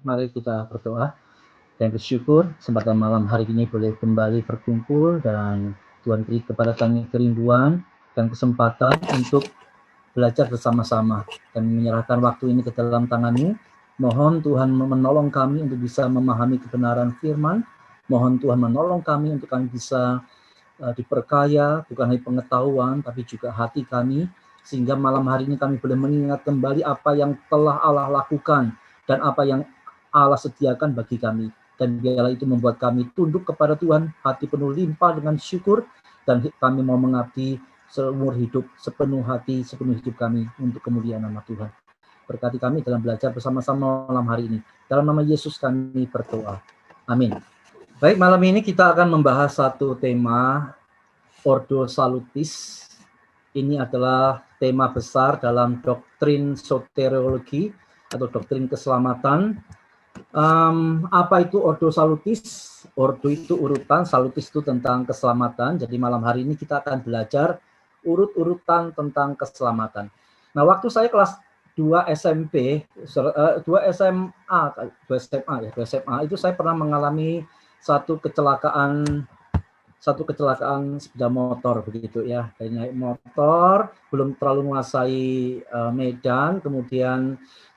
Mari kita berdoa dan bersyukur kesempatan malam hari ini boleh kembali berkumpul, dan Tuhan beri kepada kami kerinduan dan kesempatan untuk belajar bersama-sama dan menyerahkan waktu ini ke dalam tangan-Mu. Mohon Tuhan menolong kami untuk bisa memahami kebenaran firman. Mohon Tuhan menolong kami untuk kami bisa diperkaya, bukan hanya pengetahuan, tapi juga hati kami, sehingga malam hari ini kami boleh mengingat kembali apa yang telah Allah lakukan dan apa yang Allah sediakan bagi kami. Dan biarlah itu membuat kami tunduk kepada Tuhan, hati penuh limpah dengan syukur, dan kami mau mengabdi seumur hidup, sepenuh hati, sepenuh hidup kami untuk kemuliaan nama Tuhan. Berkati kami dalam belajar bersama-sama malam hari ini. Dalam nama Yesus kami berdoa. Amin. Baik, malam ini kita akan membahas satu tema, Ordo Salutis. Ini adalah tema besar dalam doktrin soteriologi atau doktrin keselamatan. Apa itu Ordo Salutis? Ordo itu urutan, Salutis itu tentang keselamatan. Jadi malam hari ini kita akan belajar urut-urutan tentang keselamatan. Nah, waktu saya kelas 2 SMP, 2 SMA, 2 SMA itu saya pernah mengalami satu kecelakaan sepeda motor begitu ya. Dari naik motor, belum terlalu menguasai medan, kemudian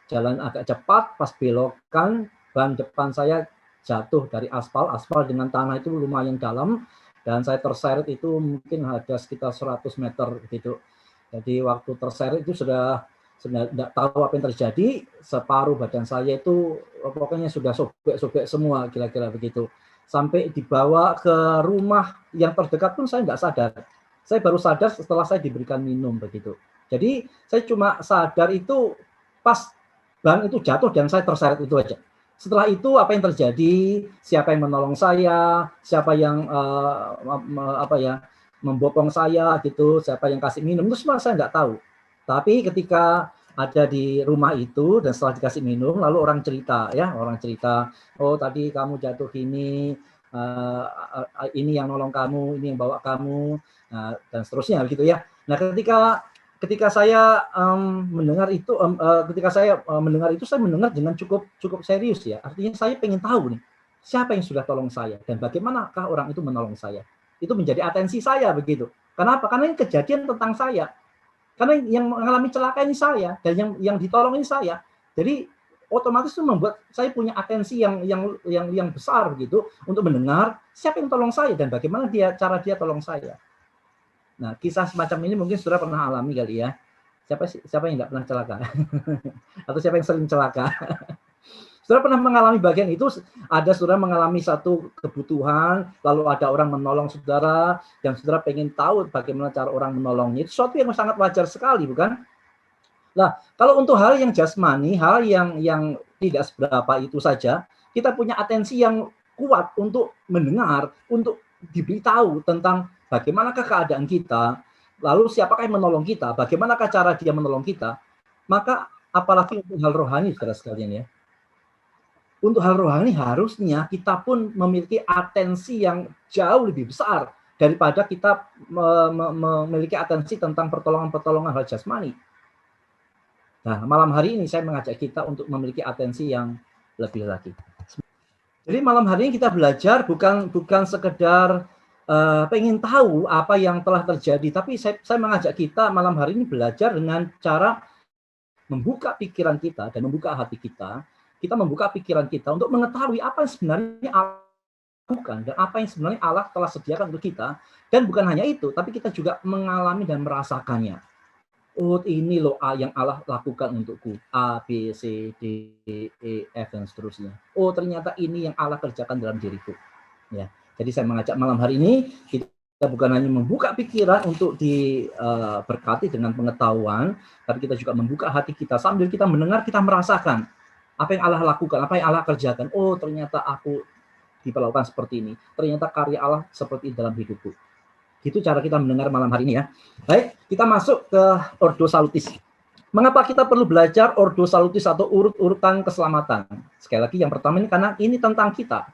jalan agak cepat, pas belokan ban depan saya jatuh dari aspal dengan tanah itu lumayan dalam, dan saya terseret itu mungkin ada sekitar 100 meter begitu. Jadi waktu terseret itu sudah tidak tahu apa yang terjadi, separuh badan saya itu pokoknya sudah sobek-sobek semua, kira-kira begitu. Sampai dibawa ke rumah yang terdekat pun saya nggak sadar. Saya baru sadar setelah saya diberikan minum begitu. Jadi saya cuma sadar itu pas ban itu jatuh dan saya terseret itu aja. Setelah itu apa yang terjadi, siapa yang menolong saya, siapa yang membopong saya gitu, siapa yang kasih minum, itu semua saya nggak tahu. Tapi ketika ada di rumah itu dan setelah dikasih minum, lalu orang cerita, oh tadi kamu jatuh ini yang nolong kamu, ini yang bawa kamu, dan seterusnya gitu ya. Nah, ketika saya mendengar itu, saya mendengar dengan cukup serius ya. Artinya saya pengen tahu nih, siapa yang sudah tolong saya dan bagaimanakah orang itu menolong saya. Itu menjadi atensi saya begitu. Kenapa? Karena ini kejadian tentang saya. Karena yang mengalami celaka ini saya, dan yang ditolong ini saya. Jadi otomatis itu membuat saya punya atensi yang besar begitu untuk mendengar siapa yang tolong saya dan bagaimana cara dia tolong saya. Nah, kisah semacam ini mungkin saudara pernah alami kali ya. Siapa yang nggak pernah celaka? Atau siapa yang sering celaka? Saudara pernah mengalami bagian itu, ada saudara mengalami satu kebutuhan, lalu ada orang menolong saudara, dan saudara pengen tahu bagaimana cara orang menolongnya. Itu sesuatu yang sangat wajar sekali, bukan? Nah, kalau untuk hal yang jasmani, hal yang tidak seberapa itu saja, kita punya atensi yang kuat untuk mendengar, untuk diberitahu tentang bagaimanakah keadaan kita, lalu siapakah yang menolong kita, bagaimanakah cara dia menolong kita, maka apalagi untuk hal rohani, saudara sekalian ya. Untuk hal rohani harusnya kita pun memiliki atensi yang jauh lebih besar daripada kita memiliki atensi tentang pertolongan hal jasmani. Nah, malam hari ini saya mengajak kita untuk memiliki atensi yang lebih lagi. Jadi malam hari ini kita belajar bukan sekedar pengen tahu apa yang telah terjadi, tapi saya mengajak kita malam hari ini belajar dengan cara membuka pikiran kita dan membuka hati kita. Kita membuka pikiran kita untuk mengetahui apa yang sebenarnya Allah lakukan dan apa yang sebenarnya Allah telah sediakan untuk kita. Dan bukan hanya itu, tapi kita juga mengalami dan merasakannya. Oh, ini loh yang Allah lakukan untukku. A, B, C, D, E, F, dan seterusnya. Oh, ternyata ini yang Allah kerjakan dalam diriku. Ya, jadi saya mengajak malam hari ini kita bukan hanya membuka pikiran untuk diberkati dengan pengetahuan, tapi kita juga membuka hati kita sambil kita mendengar, kita merasakan apa yang Allah lakukan, apa yang Allah kerjakan. Oh, ternyata aku diperlakukan seperti ini. Ternyata karya Allah seperti dalam hidupku. Itu cara kita mendengar malam hari ini ya. Baik, kita masuk ke Ordo Salutis. Mengapa kita perlu belajar Ordo Salutis atau urut-urutan keselamatan? Sekali lagi, yang pertama ini karena ini tentang kita.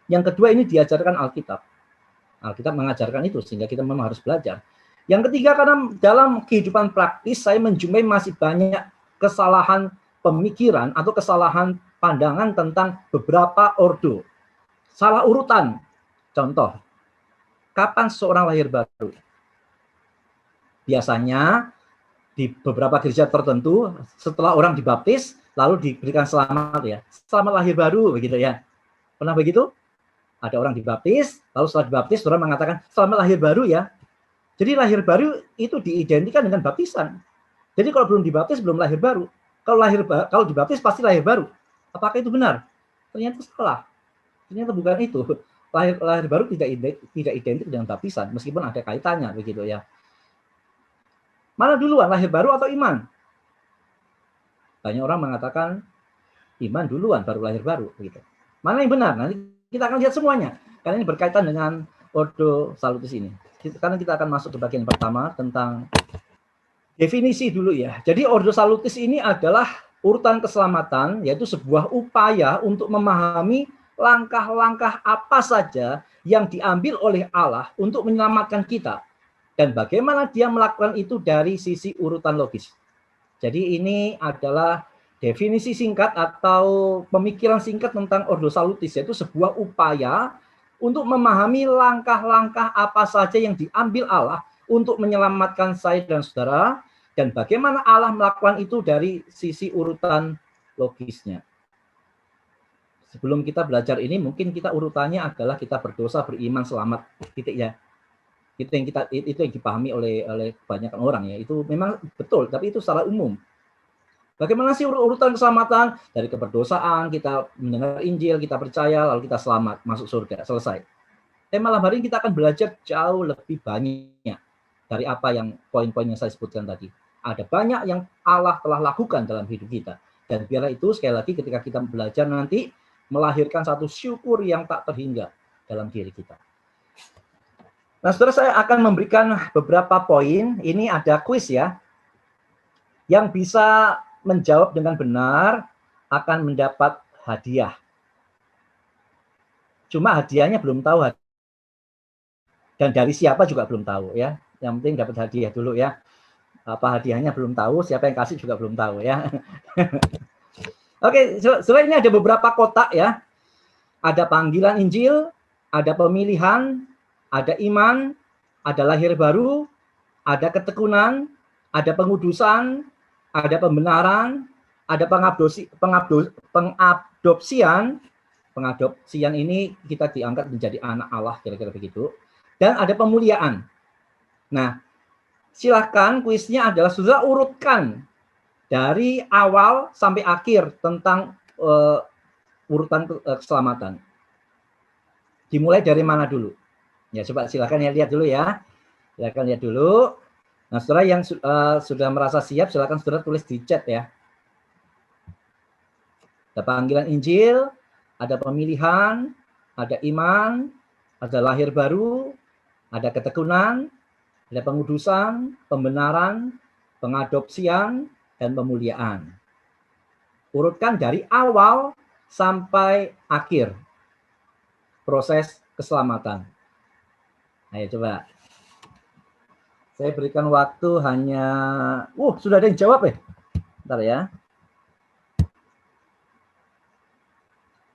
Yang kedua, ini diajarkan Alkitab. Alkitab mengajarkan itu, sehingga kita memang harus belajar. Yang ketiga, karena dalam kehidupan praktis, saya menjumpai masih banyak kesalahan pemikiran atau kesalahan pandangan tentang beberapa ordo. Salah urutan. Contoh, kapan seseorang lahir baru? Biasanya di beberapa gereja tertentu setelah orang dibaptis lalu diberikan selamat ya. Selamat lahir baru begitu ya. Pernah begitu? Ada orang dibaptis, lalu setelah dibaptis orang mengatakan selamat lahir baru ya. Jadi lahir baru itu diidentikan dengan baptisan. Jadi kalau belum dibaptis belum lahir baru. Kalau dibaptis pasti lahir baru. Apakah itu benar? Ternyata salah. Ternyata bukan itu. Lahir baru tidak identik dengan baptisan, meskipun ada kaitannya begitu ya. Mana duluan, lahir baru atau iman? Banyak orang mengatakan iman duluan baru lahir baru begitu. Mana yang benar? Nanti kita akan lihat semuanya. Karena ini berkaitan dengan Ordo Salutis ini. Karena kita akan masuk ke bagian pertama tentang definisi dulu ya. Jadi Ordo Salutis ini adalah urutan keselamatan, yaitu sebuah upaya untuk memahami langkah-langkah apa saja yang diambil oleh Allah untuk menyelamatkan kita. Dan bagaimana dia melakukan itu dari sisi urutan logis. Jadi ini adalah definisi singkat atau pemikiran singkat tentang Ordo Salutis, yaitu sebuah upaya untuk memahami langkah-langkah apa saja yang diambil Allah untuk menyelamatkan saya dan saudara, dan bagaimana Allah melakukan itu dari sisi urutan logisnya. Sebelum kita belajar ini, mungkin kita urutannya adalah kita berdosa, beriman, selamat, titik ya. Itu yang dipahami oleh kebanyakan orang ya. Itu memang betul, tapi itu secara umum. Bagaimana sih urutan keselamatan? Dari keberdosaan, kita mendengar Injil, kita percaya, lalu kita selamat, masuk surga, selesai. Malam hari ini kita akan belajar jauh lebih banyak dari apa yang poin-poin yang saya sebutkan tadi. Ada banyak yang Allah telah lakukan dalam hidup kita. Dan biarlah itu sekali lagi ketika kita belajar nanti, melahirkan satu syukur yang tak terhingga dalam diri kita. Nah, saudara, saya akan memberikan beberapa poin. Ini ada kuis ya. Yang bisa menjawab dengan benar akan mendapat hadiah. Cuma hadiahnya belum tahu. Dan dari siapa juga belum tahu ya. Yang penting dapat hadiah dulu ya. Apa hadiahnya belum tahu, siapa yang kasih juga belum tahu ya. Oke, saudara, ini ada beberapa kotak ya. Ada panggilan Injil, ada pemilihan, ada iman, ada lahir baru, ada ketekunan, ada pengudusan, ada pembenaran, ada pengadopsian. Pengadopsian ini kita diangkat menjadi anak Allah, kira-kira begitu. Dan ada pemuliaan. Nah, silahkan kuisnya adalah sudah urutkan dari awal sampai akhir tentang urutan keselamatan. Dimulai dari mana dulu? Ya, coba silakan ya lihat dulu ya. Silakan lihat dulu. Nah, saudara yang sudah merasa siap, silakan saudara tulis di chat ya. Ada panggilan Injil, ada pemilihan, ada iman, ada lahir baru, ada ketekunan, ada pengudusan, pembenaran, pengadopsian, dan pemuliaan. Urutkan dari awal sampai akhir proses keselamatan. Ayo coba. Saya berikan waktu hanya... sudah ada yang jawab ya? Bentar ya.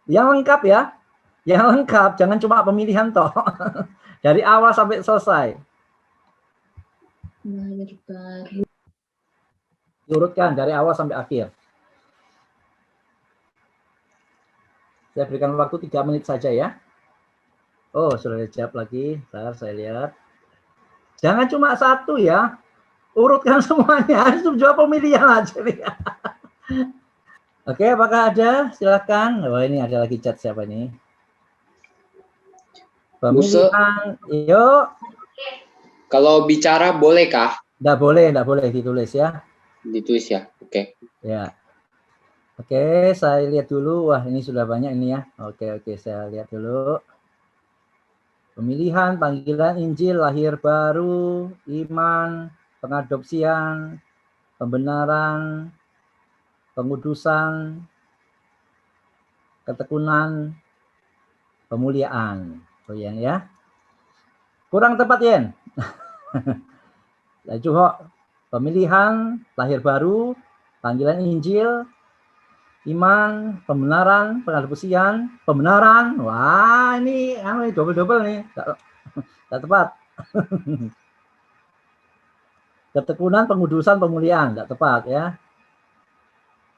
Yang lengkap ya. Yang lengkap, jangan cuma pemilihan toh. Dari awal sampai selesai. Urutkan dari awal sampai akhir. Saya berikan waktu 3 menit saja ya. Oh, sudah dijawab lagi. Bentar, saya lihat. Jangan cuma satu ya. Urutkan semuanya. Harus jawab pemilihan aja. Oke, apakah ada? Silakan. Oh, ini ada lagi chat siapa ini? Pemilihan. Yuk. Kalau bicara bolehkah? Enggak boleh ditulis ya. Ditulis ya. Oke. Ya. Oke, saya lihat dulu. Wah, ini sudah banyak ini ya. Oke, saya lihat dulu. Pemilihan, panggilan Injil, lahir baru, iman, pengadopsian, pembenaran, pengudusan, ketekunan, pemuliaan. Oh ya. Kurang tepat, Yen. Pemilihan, lahir baru, panggilan Injil, iman, pembenaran, pengadopsian, pembenaran. Wah, ini double-double nih. Nggak tepat. Ketekunan, pengudusan, pemuliaan. Nggak tepat ya.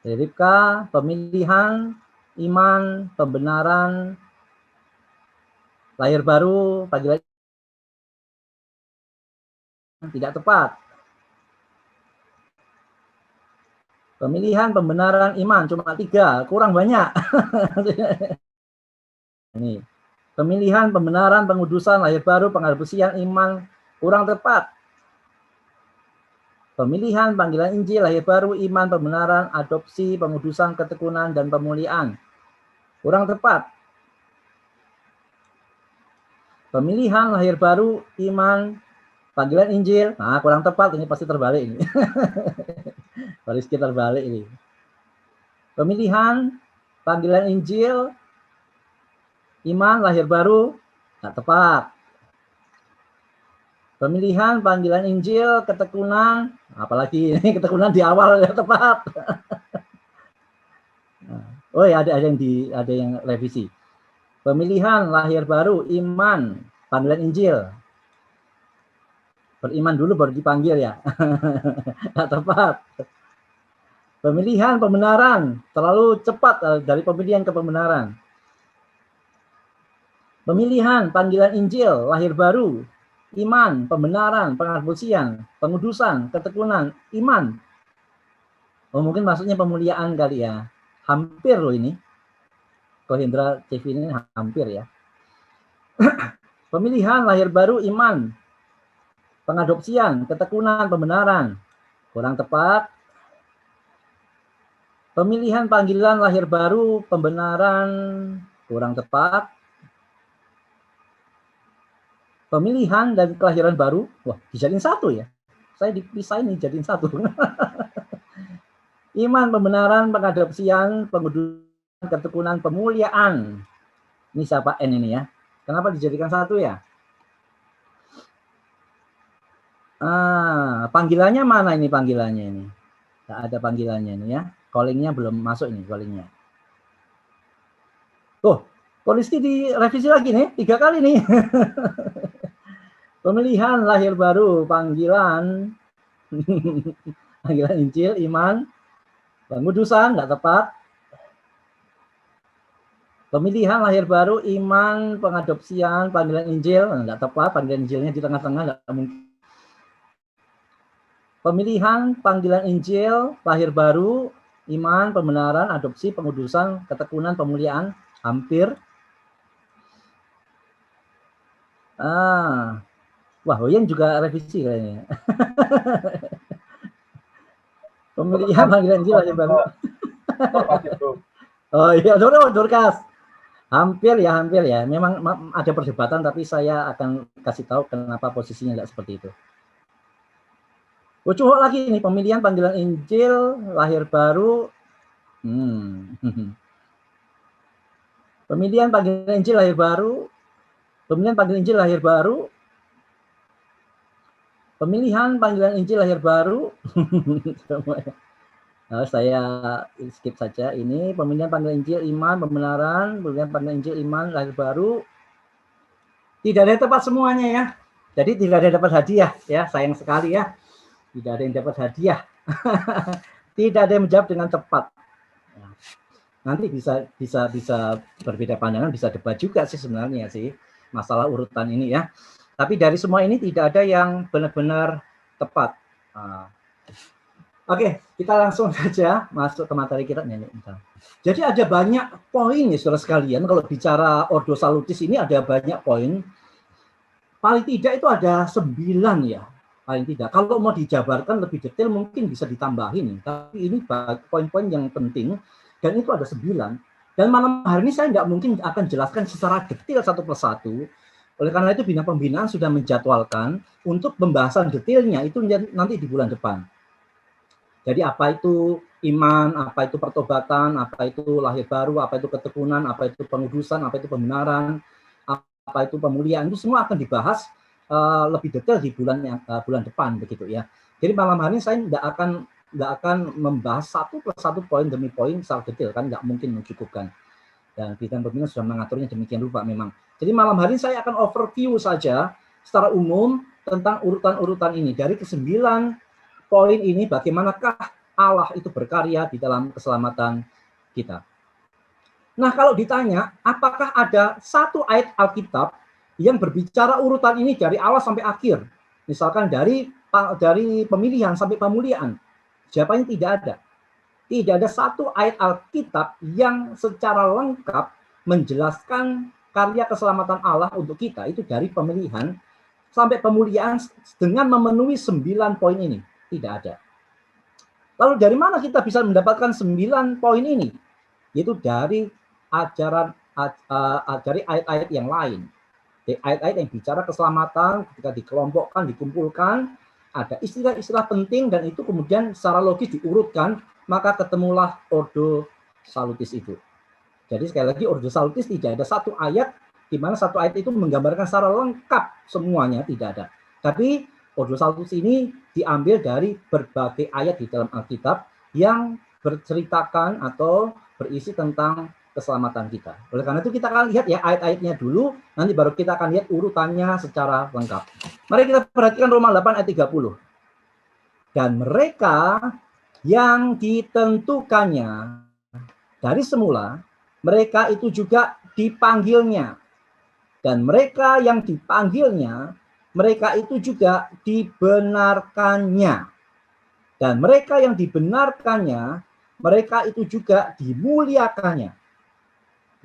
Ribka, pemilihan, iman, pembenaran, lahir baru, panggilan tidak tepat. Pemilihan, pembenaran, iman cuma 3, kurang banyak. Ini pemilihan, pembenaran, pengudusan, lahir baru, pengadopsian, iman kurang tepat. Pemilihan, panggilan Injil, lahir baru, iman, pembenaran, adopsi, pengudusan, ketekunan, dan pemuliaan kurang tepat. Pemilihan, lahir baru, iman, panggilan Injil, nah kurang tepat, ini pasti terbalik ini. Baris kita terbalik ini. Pemilihan, panggilan Injil, iman, lahir baru, nggak tepat. Pemilihan, panggilan Injil, ketekunan, apalagi ini ketekunan di awal ya tepat. Oh ya, ada yang revisi. Pemilihan, lahir baru, iman, panggilan Injil. Beriman dulu baru dipanggil ya. Nggak tepat. Pemilihan, pembenaran, terlalu cepat dari pemilihan ke pembenaran. Pemilihan, panggilan Injil, lahir baru, iman, pembenaran, pengadopsian, pengudusan, ketekunan, iman. Oh, mungkin maksudnya pemuliaan kali ya. Hampir loh ini. Kohendra CV ini hampir ya. Pemilihan, lahir baru, iman, pengadopsian, ketekunan, pembenaran. Kurang tepat. Pemilihan, panggilan, lahir baru, pembenaran, kurang tepat. Pemilihan dan kelahiran baru, wah dijadiin satu ya. Saya dipisah ini jadiin satu. Iman, pembenaran, pengadopsian, pengudusan, ketekunan, pemuliaan. Ini siapa N ini ya? Kenapa dijadikan satu ya? Panggilannya mana ini panggilannya ini? Nggak ada panggilannya ini ya. Callingnya belum masuk ini callingnya. Tuh, polisi direvisi lagi nih, 3 kali nih. Pemilihan, lahir baru, panggilan, panggilan Injil, iman, pengudusan, nggak tepat. Pemilihan, lahir baru, iman, pengadopsian, panggilan Injil, nggak tepat. Panggilan Injilnya di tengah-tengah, nggak mungkin. Pemilihan, panggilan Injil, lahir baru, iman, pembenaran, adopsi, pengudusan, ketekunan, pemuliaan, hampir. Wah, Hoyen juga revisi kayaknya. Pemilihan, panggilan Injil, lahir baru. Oh iya, Dorcas. Hampir ya. Memang ada perdebatan, tapi saya akan kasih tahu kenapa posisinya nggak seperti itu. Coba lagi nih, pemilihan, panggilan Injil, lahir baru. Pemilihan, panggilan Injil, lahir baru. Pemilihan, panggilan Injil, lahir baru. Pemilihan, panggilan Injil, lahir baru. Nah, saya skip saja ini. Pemilihan, panggilan Injil, iman, pembenaran. Pemilihan, panggilan Injil, iman, lahir baru. Tidak ada yang tepat semuanya ya. Jadi tidak ada yang dapat hadiah ya. Sayang sekali ya. Tidak ada yang dapat hadiah. Tidak ada yang menjawab dengan tepat. Nanti bisa berbeda pandangan, bisa debat juga sih sebenarnya sih masalah urutan ini ya. Tapi dari semua ini tidak ada yang benar-benar tepat. Oke, kita langsung saja masuk ke materi kita. Jadi ada banyak poin ya saudara sekalian. Kalau bicara Ordo Salutis ini ada banyak poin. Paling tidak itu ada 9 ya. Paling tidak. Kalau mau dijabarkan lebih detail mungkin bisa ditambahin. Tapi ini poin-poin yang penting. Dan itu ada 9. Dan malam hari ini saya nggak mungkin akan jelaskan secara detail satu persatu. Oleh karena itu Bina Pembinaan sudah menjadwalkan untuk pembahasan detailnya itu nanti di bulan depan. Jadi apa itu iman, apa itu pertobatan, apa itu lahir baru, apa itu ketekunan, apa itu pengudusan, apa itu pembenaran, apa itu pemuliaan, itu semua akan dibahas lebih detail di bulan depan begitu ya. Jadi malam hari ini saya tidak akan nggak akan membahas satu persatu poin demi poin secara detail, kan nggak mungkin mencukupkan. Dan bidang pembinaan sudah mengaturnya demikian rupa memang. Jadi malam hari saya akan overview saja secara umum tentang urutan-urutan ini. Dari ke-9 poin ini, bagaimanakah Allah itu berkarya di dalam keselamatan kita. Nah, kalau ditanya, apakah ada satu ayat Alkitab yang berbicara urutan ini dari awal sampai akhir? Misalkan dari pemilihan sampai pemuliaan. Jawabannya tidak ada. Tidak ada satu ayat Alkitab yang secara lengkap menjelaskan karya keselamatan Allah untuk kita. Itu dari pemilihan sampai pemuliaan dengan memenuhi 9 poin ini. Tidak ada. Lalu dari mana kita bisa mendapatkan 9 poin ini? Yaitu dari dari ayat-ayat yang lain. Ayat-ayat yang bicara keselamatan, ketika dikelompokkan, dikumpulkan, ada istilah-istilah penting, dan itu kemudian secara logis diurutkan, maka ketemulah Ordo Salutis itu. Jadi sekali lagi, Ordo Salutis tidak ada satu ayat di mana satu ayat itu menggambarkan secara lengkap semuanya, tidak ada. Tapi Ordo Salutis ini diambil dari berbagai ayat di dalam Alkitab yang berceritakan atau berisi tentang keselamatan kita. Oleh karena itu kita akan lihat ya ayat-ayatnya dulu, nanti baru kita akan lihat urutannya secara lengkap. Mari kita perhatikan Roma 8 ayat 30. Dan mereka yang ditentukannya dari semula, mereka itu juga dipanggilnya. Dan mereka yang dipanggilnya, mereka itu juga dibenarkannya. Dan mereka yang dibenarkannya, mereka itu juga dimuliakannya.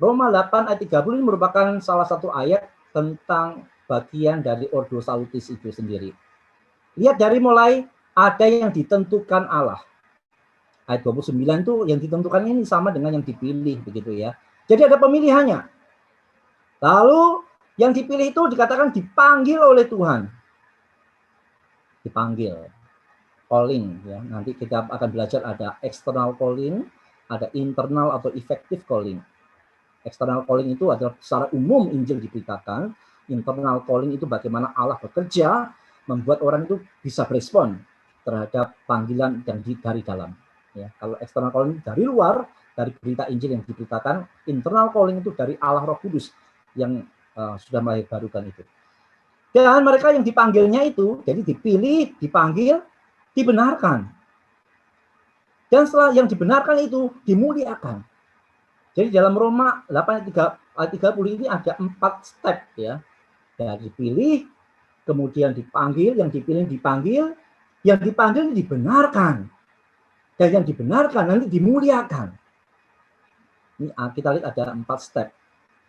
Roma 8 ayat 30 ini merupakan salah satu ayat tentang bagian dari Ordo Salutis itu sendiri. Lihat dari mulai ada yang ditentukan Allah. Ayat 29 itu yang ditentukan ini sama dengan yang dipilih, begitu ya. Jadi ada pemilihannya. Lalu yang dipilih itu dikatakan dipanggil oleh Tuhan. Dipanggil. Calling ya. Nanti kita akan belajar ada external calling, ada internal atau effective calling. External calling itu adalah secara umum Injil diberitakan. Internal calling itu bagaimana Allah bekerja membuat orang itu bisa berespon terhadap panggilan yang dari dalam. Ya, kalau external calling dari luar, dari berita Injil yang diberitakan, internal calling itu dari Allah Roh Kudus yang sudah melahirkan itu. Dan mereka yang dipanggilnya itu, jadi dipilih, dipanggil, dibenarkan. Dan setelah yang dibenarkan itu dimuliakan. Jadi dalam Roma 8 ayat 30 ini ada 4 step ya. Dari dipilih, kemudian dipanggil, yang dipilih dipanggil, yang dipanggil dibenarkan. Dan yang dibenarkan nanti dimuliakan. Ini kita lihat ada 4 step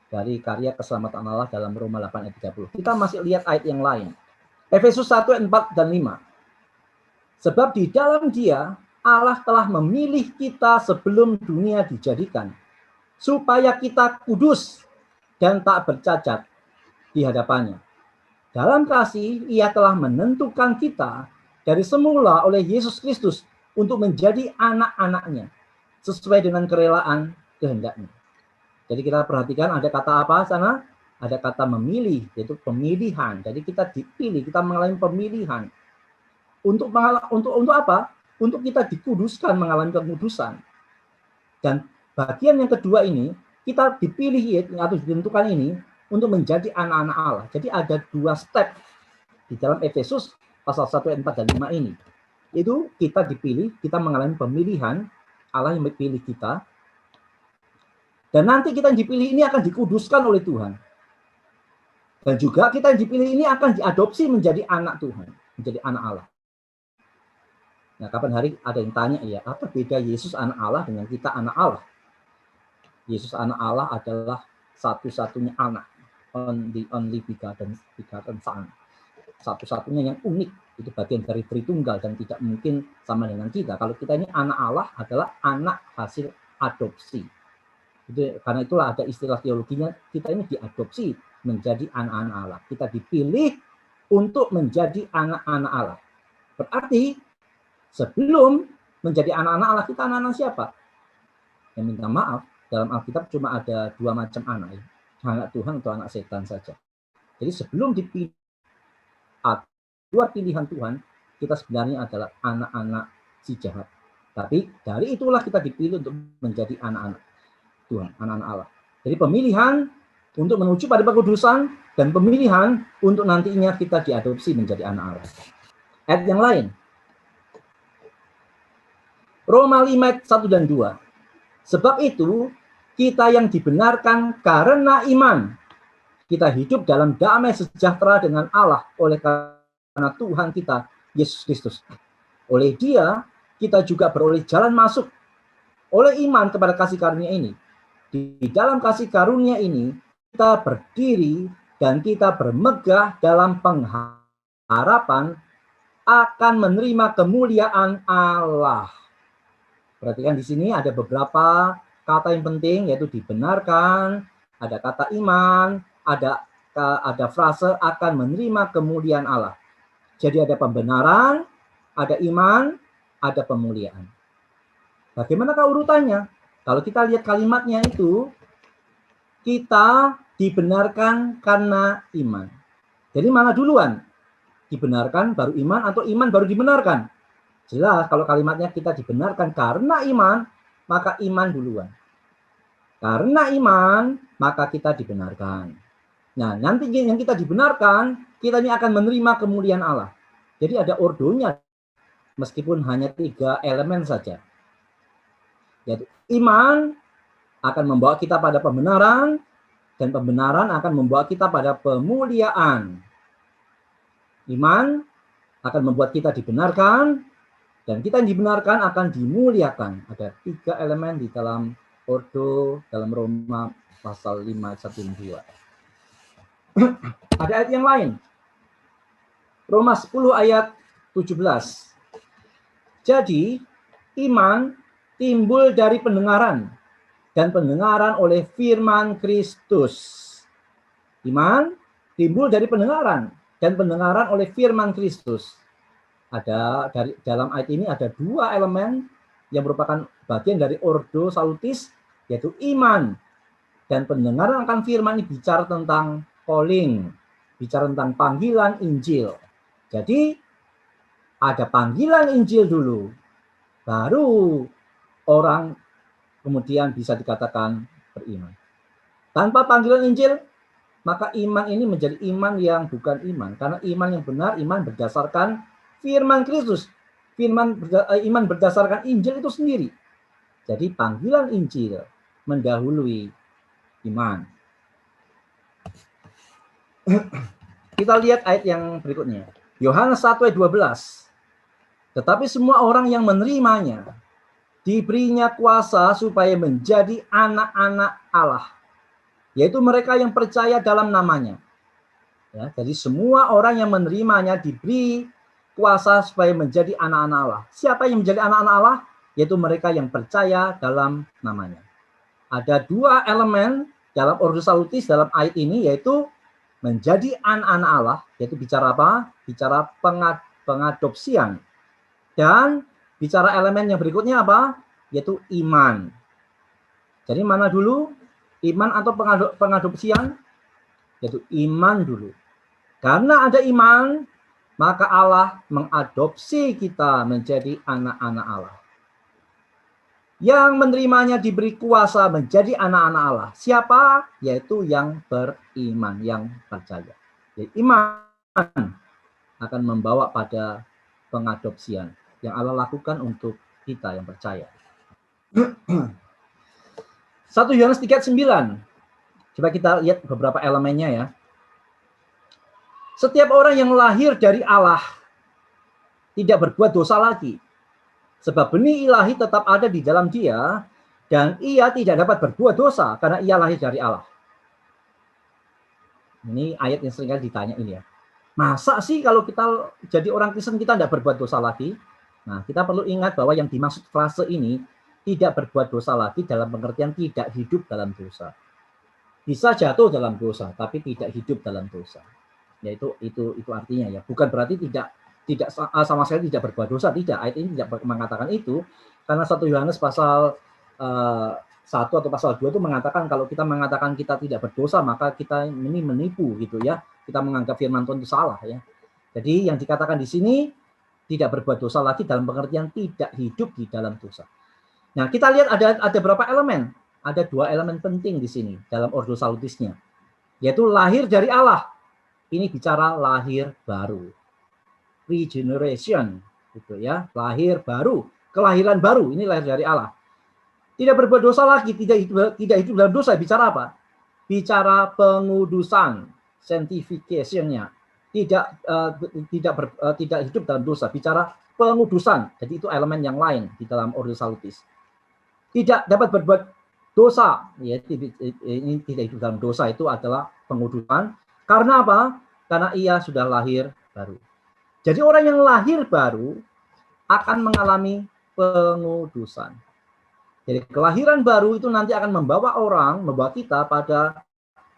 dari karya keselamatan Allah dalam Roma 8 ayat 30. Kita masih lihat ayat yang lain. Efesus 1 ayat 4 dan 5. Sebab di dalam Dia Allah telah memilih kita sebelum dunia dijadikan, supaya kita kudus dan tak bercacat di hadapannya. Dalam kasih, Ia telah menentukan kita dari semula oleh Yesus Kristus untuk menjadi anak-anaknya, sesuai dengan kerelaan kehendaknya. Jadi kita perhatikan ada kata apa sana? Ada kata memilih, yaitu pemilihan. Jadi kita dipilih, kita mengalami pemilihan. Untuk apa? Untuk kita dikuduskan, mengalami kekudusan. Dan bagian yang kedua ini, kita dipilih atau ditentukan ini untuk menjadi anak-anak Allah. Jadi ada 2 step di dalam Efesus pasal 1 ayat 4 dan 5 ini. Itu kita dipilih, kita mengalami pemilihan, Allah yang memilih kita. Dan nanti kita yang dipilih ini akan dikuduskan oleh Tuhan. Dan juga kita yang dipilih ini akan diadopsi menjadi anak Tuhan, menjadi anak Allah. Nah, kapan hari ada yang tanya ya, apa beda Yesus anak Allah dengan kita anak Allah? Yesus anak Allah adalah satu-satunya anak, only begotten son. Satu-satunya yang unik, itu bagian dari Tritunggal dan tidak mungkin sama dengan kita. Kalau kita ini anak Allah adalah anak hasil adopsi. Itu, karena itulah ada istilah teologinya, kita ini diadopsi menjadi anak-anak Allah. Kita dipilih untuk menjadi anak-anak Allah. Berarti sebelum menjadi anak-anak Allah, kita anak-anak siapa? Yang minta maaf, dalam Alkitab cuma ada 2 macam anak, anak Tuhan atau anak setan saja. Jadi sebelum dipilih luar pilihan Tuhan, kita sebenarnya adalah anak-anak si jahat. Tapi dari itulah kita dipilih untuk menjadi anak-anak Tuhan, anak-anak Allah. Jadi pemilihan untuk menuju pada kekudusan dan pemilihan untuk nantinya kita diadopsi menjadi anak Allah. Ayat yang lain. Roma 5 ayat 1 dan 2. Sebab itu kita yang dibenarkan karena iman, kita hidup dalam damai sejahtera dengan Allah oleh karena Tuhan kita Yesus Kristus. Oleh Dia kita juga beroleh jalan masuk oleh iman kepada kasih karunia ini. Di dalam kasih karunia ini kita berdiri dan kita bermegah dalam pengharapan akan menerima kemuliaan Allah. Perhatikan di sini ada beberapa kata yang penting, yaitu dibenarkan, ada kata iman, ada frase akan menerima kemuliaan Allah. Jadi ada pembenaran, ada iman, ada pemuliaan. Bagaimanakah urutannya? Kalau kita lihat kalimatnya itu, kita dibenarkan karena iman. Jadi mana duluan? Dibenarkan baru iman atau iman baru dibenarkan? Jelas kalau kalimatnya kita dibenarkan karena iman, maka iman duluan. Karena iman, maka kita dibenarkan. Nah, nanti yang kita dibenarkan, kita ini akan menerima kemuliaan Allah. Jadi ada ordonya, meskipun hanya 3 elemen saja. Yaitu iman akan membawa kita pada pembenaran, dan pembenaran akan membawa kita pada pemuliaan. Iman akan membuat kita dibenarkan, dan kita yang dibenarkan akan dimuliakan. Ada 3 elemen di dalam ordo, dalam Roma pasal 5, 1 dan 2. Ada ayat yang lain. Roma 10 ayat 17. Jadi, iman timbul dari pendengaran, dan pendengaran oleh firman Kristus. Iman timbul dari pendengaran, dan pendengaran oleh firman Kristus. Ada dalam ayat ini ada 2 elemen yang merupakan bagian dari ordo salutis, yaitu iman dan pendengaran akan firman ini bicara tentang calling, bicara tentang panggilan Injil. Jadi ada panggilan Injil dulu, baru orang kemudian bisa dikatakan beriman. Tanpa panggilan Injil, maka iman ini menjadi iman yang bukan iman. Karena iman yang benar, iman berdasarkan firman Kristus. Iman berdasarkan Injil itu sendiri. Jadi panggilan Injil mendahului iman. Kita lihat ayat yang berikutnya. Yohanes 1 ayat 12. Tetapi semua orang yang menerimanya, diberinya kuasa supaya menjadi anak-anak Allah, yaitu mereka yang percaya dalam namanya. Ya, jadi semua orang yang menerimanya diberi kuasa supaya menjadi anak-anak Allah. Siapa yang menjadi anak-anak Allah? Yaitu mereka yang percaya dalam namanya. Ada 2 elemen dalam ordo salutis dalam ayat ini, yaitu menjadi anak-anak Allah, yaitu bicara apa? Bicara pengadopsian. Dan bicara elemen yang berikutnya apa? Yaitu iman. Jadi mana dulu? Iman atau pengadopsian? Yaitu iman dulu. Karena ada iman, maka Allah mengadopsi kita menjadi anak-anak Allah. Yang menerimanya diberi kuasa menjadi anak-anak Allah. Siapa? Yaitu yang beriman, yang percaya. Jadi iman akan membawa pada pengadopsian yang Allah lakukan untuk kita yang percaya. 1 Yohanes 3:9. Coba kita lihat beberapa elemennya ya. Setiap orang yang lahir dari Allah tidak berbuat dosa lagi. Sebab benih ilahi tetap ada di dalam dia, dan ia tidak dapat berbuat dosa karena ia lahir dari Allah. Ini ayat yang seringkali ditanya ini ya. Masa sih kalau kita jadi orang Kristen kita tidak berbuat dosa lagi? Nah, kita perlu ingat bahwa yang dimaksud frase ini tidak berbuat dosa lagi dalam pengertian tidak hidup dalam dosa. Bisa jatuh dalam dosa, tapi tidak hidup dalam dosa. Yaitu itu artinya ya. Bukan berarti tidak sama sekali tidak berbuat dosa, tidak. Ayat ini tidak mengatakan itu, karena 1 Yohanes pasal 1 atau pasal 2 itu mengatakan kalau kita mengatakan kita tidak berdosa, maka kita ini menipu gitu ya. Kita menganggap firman Tuhan itu salah ya. Jadi yang dikatakan di sini Tidak berbuat dosa lagi dalam pengertian tidak hidup di dalam dosa. Nah, kita lihat ada berapa elemen. Ada 2 elemen penting di sini dalam ordo salutisnya, yaitu lahir dari Allah. Ini bicara lahir baru, regeneration, gitu ya, lahir baru, kelahiran baru. Ini lahir dari Allah. Tidak berbuat dosa lagi, tidak hidup dalam dosa. Bicara apa? Bicara pengudusan, sanctification-nya. Tidak hidup dalam dosa. Bicara pengudusan. Jadi itu elemen yang lain di dalam ordo salutis. Tidak dapat berbuat dosa, ya, ini tidak hidup dalam dosa, itu adalah pengudusan. Karena apa? Karena ia sudah lahir baru. Jadi orang yang lahir baru akan mengalami pengudusan. Jadi kelahiran baru itu nanti akan membawa kita pada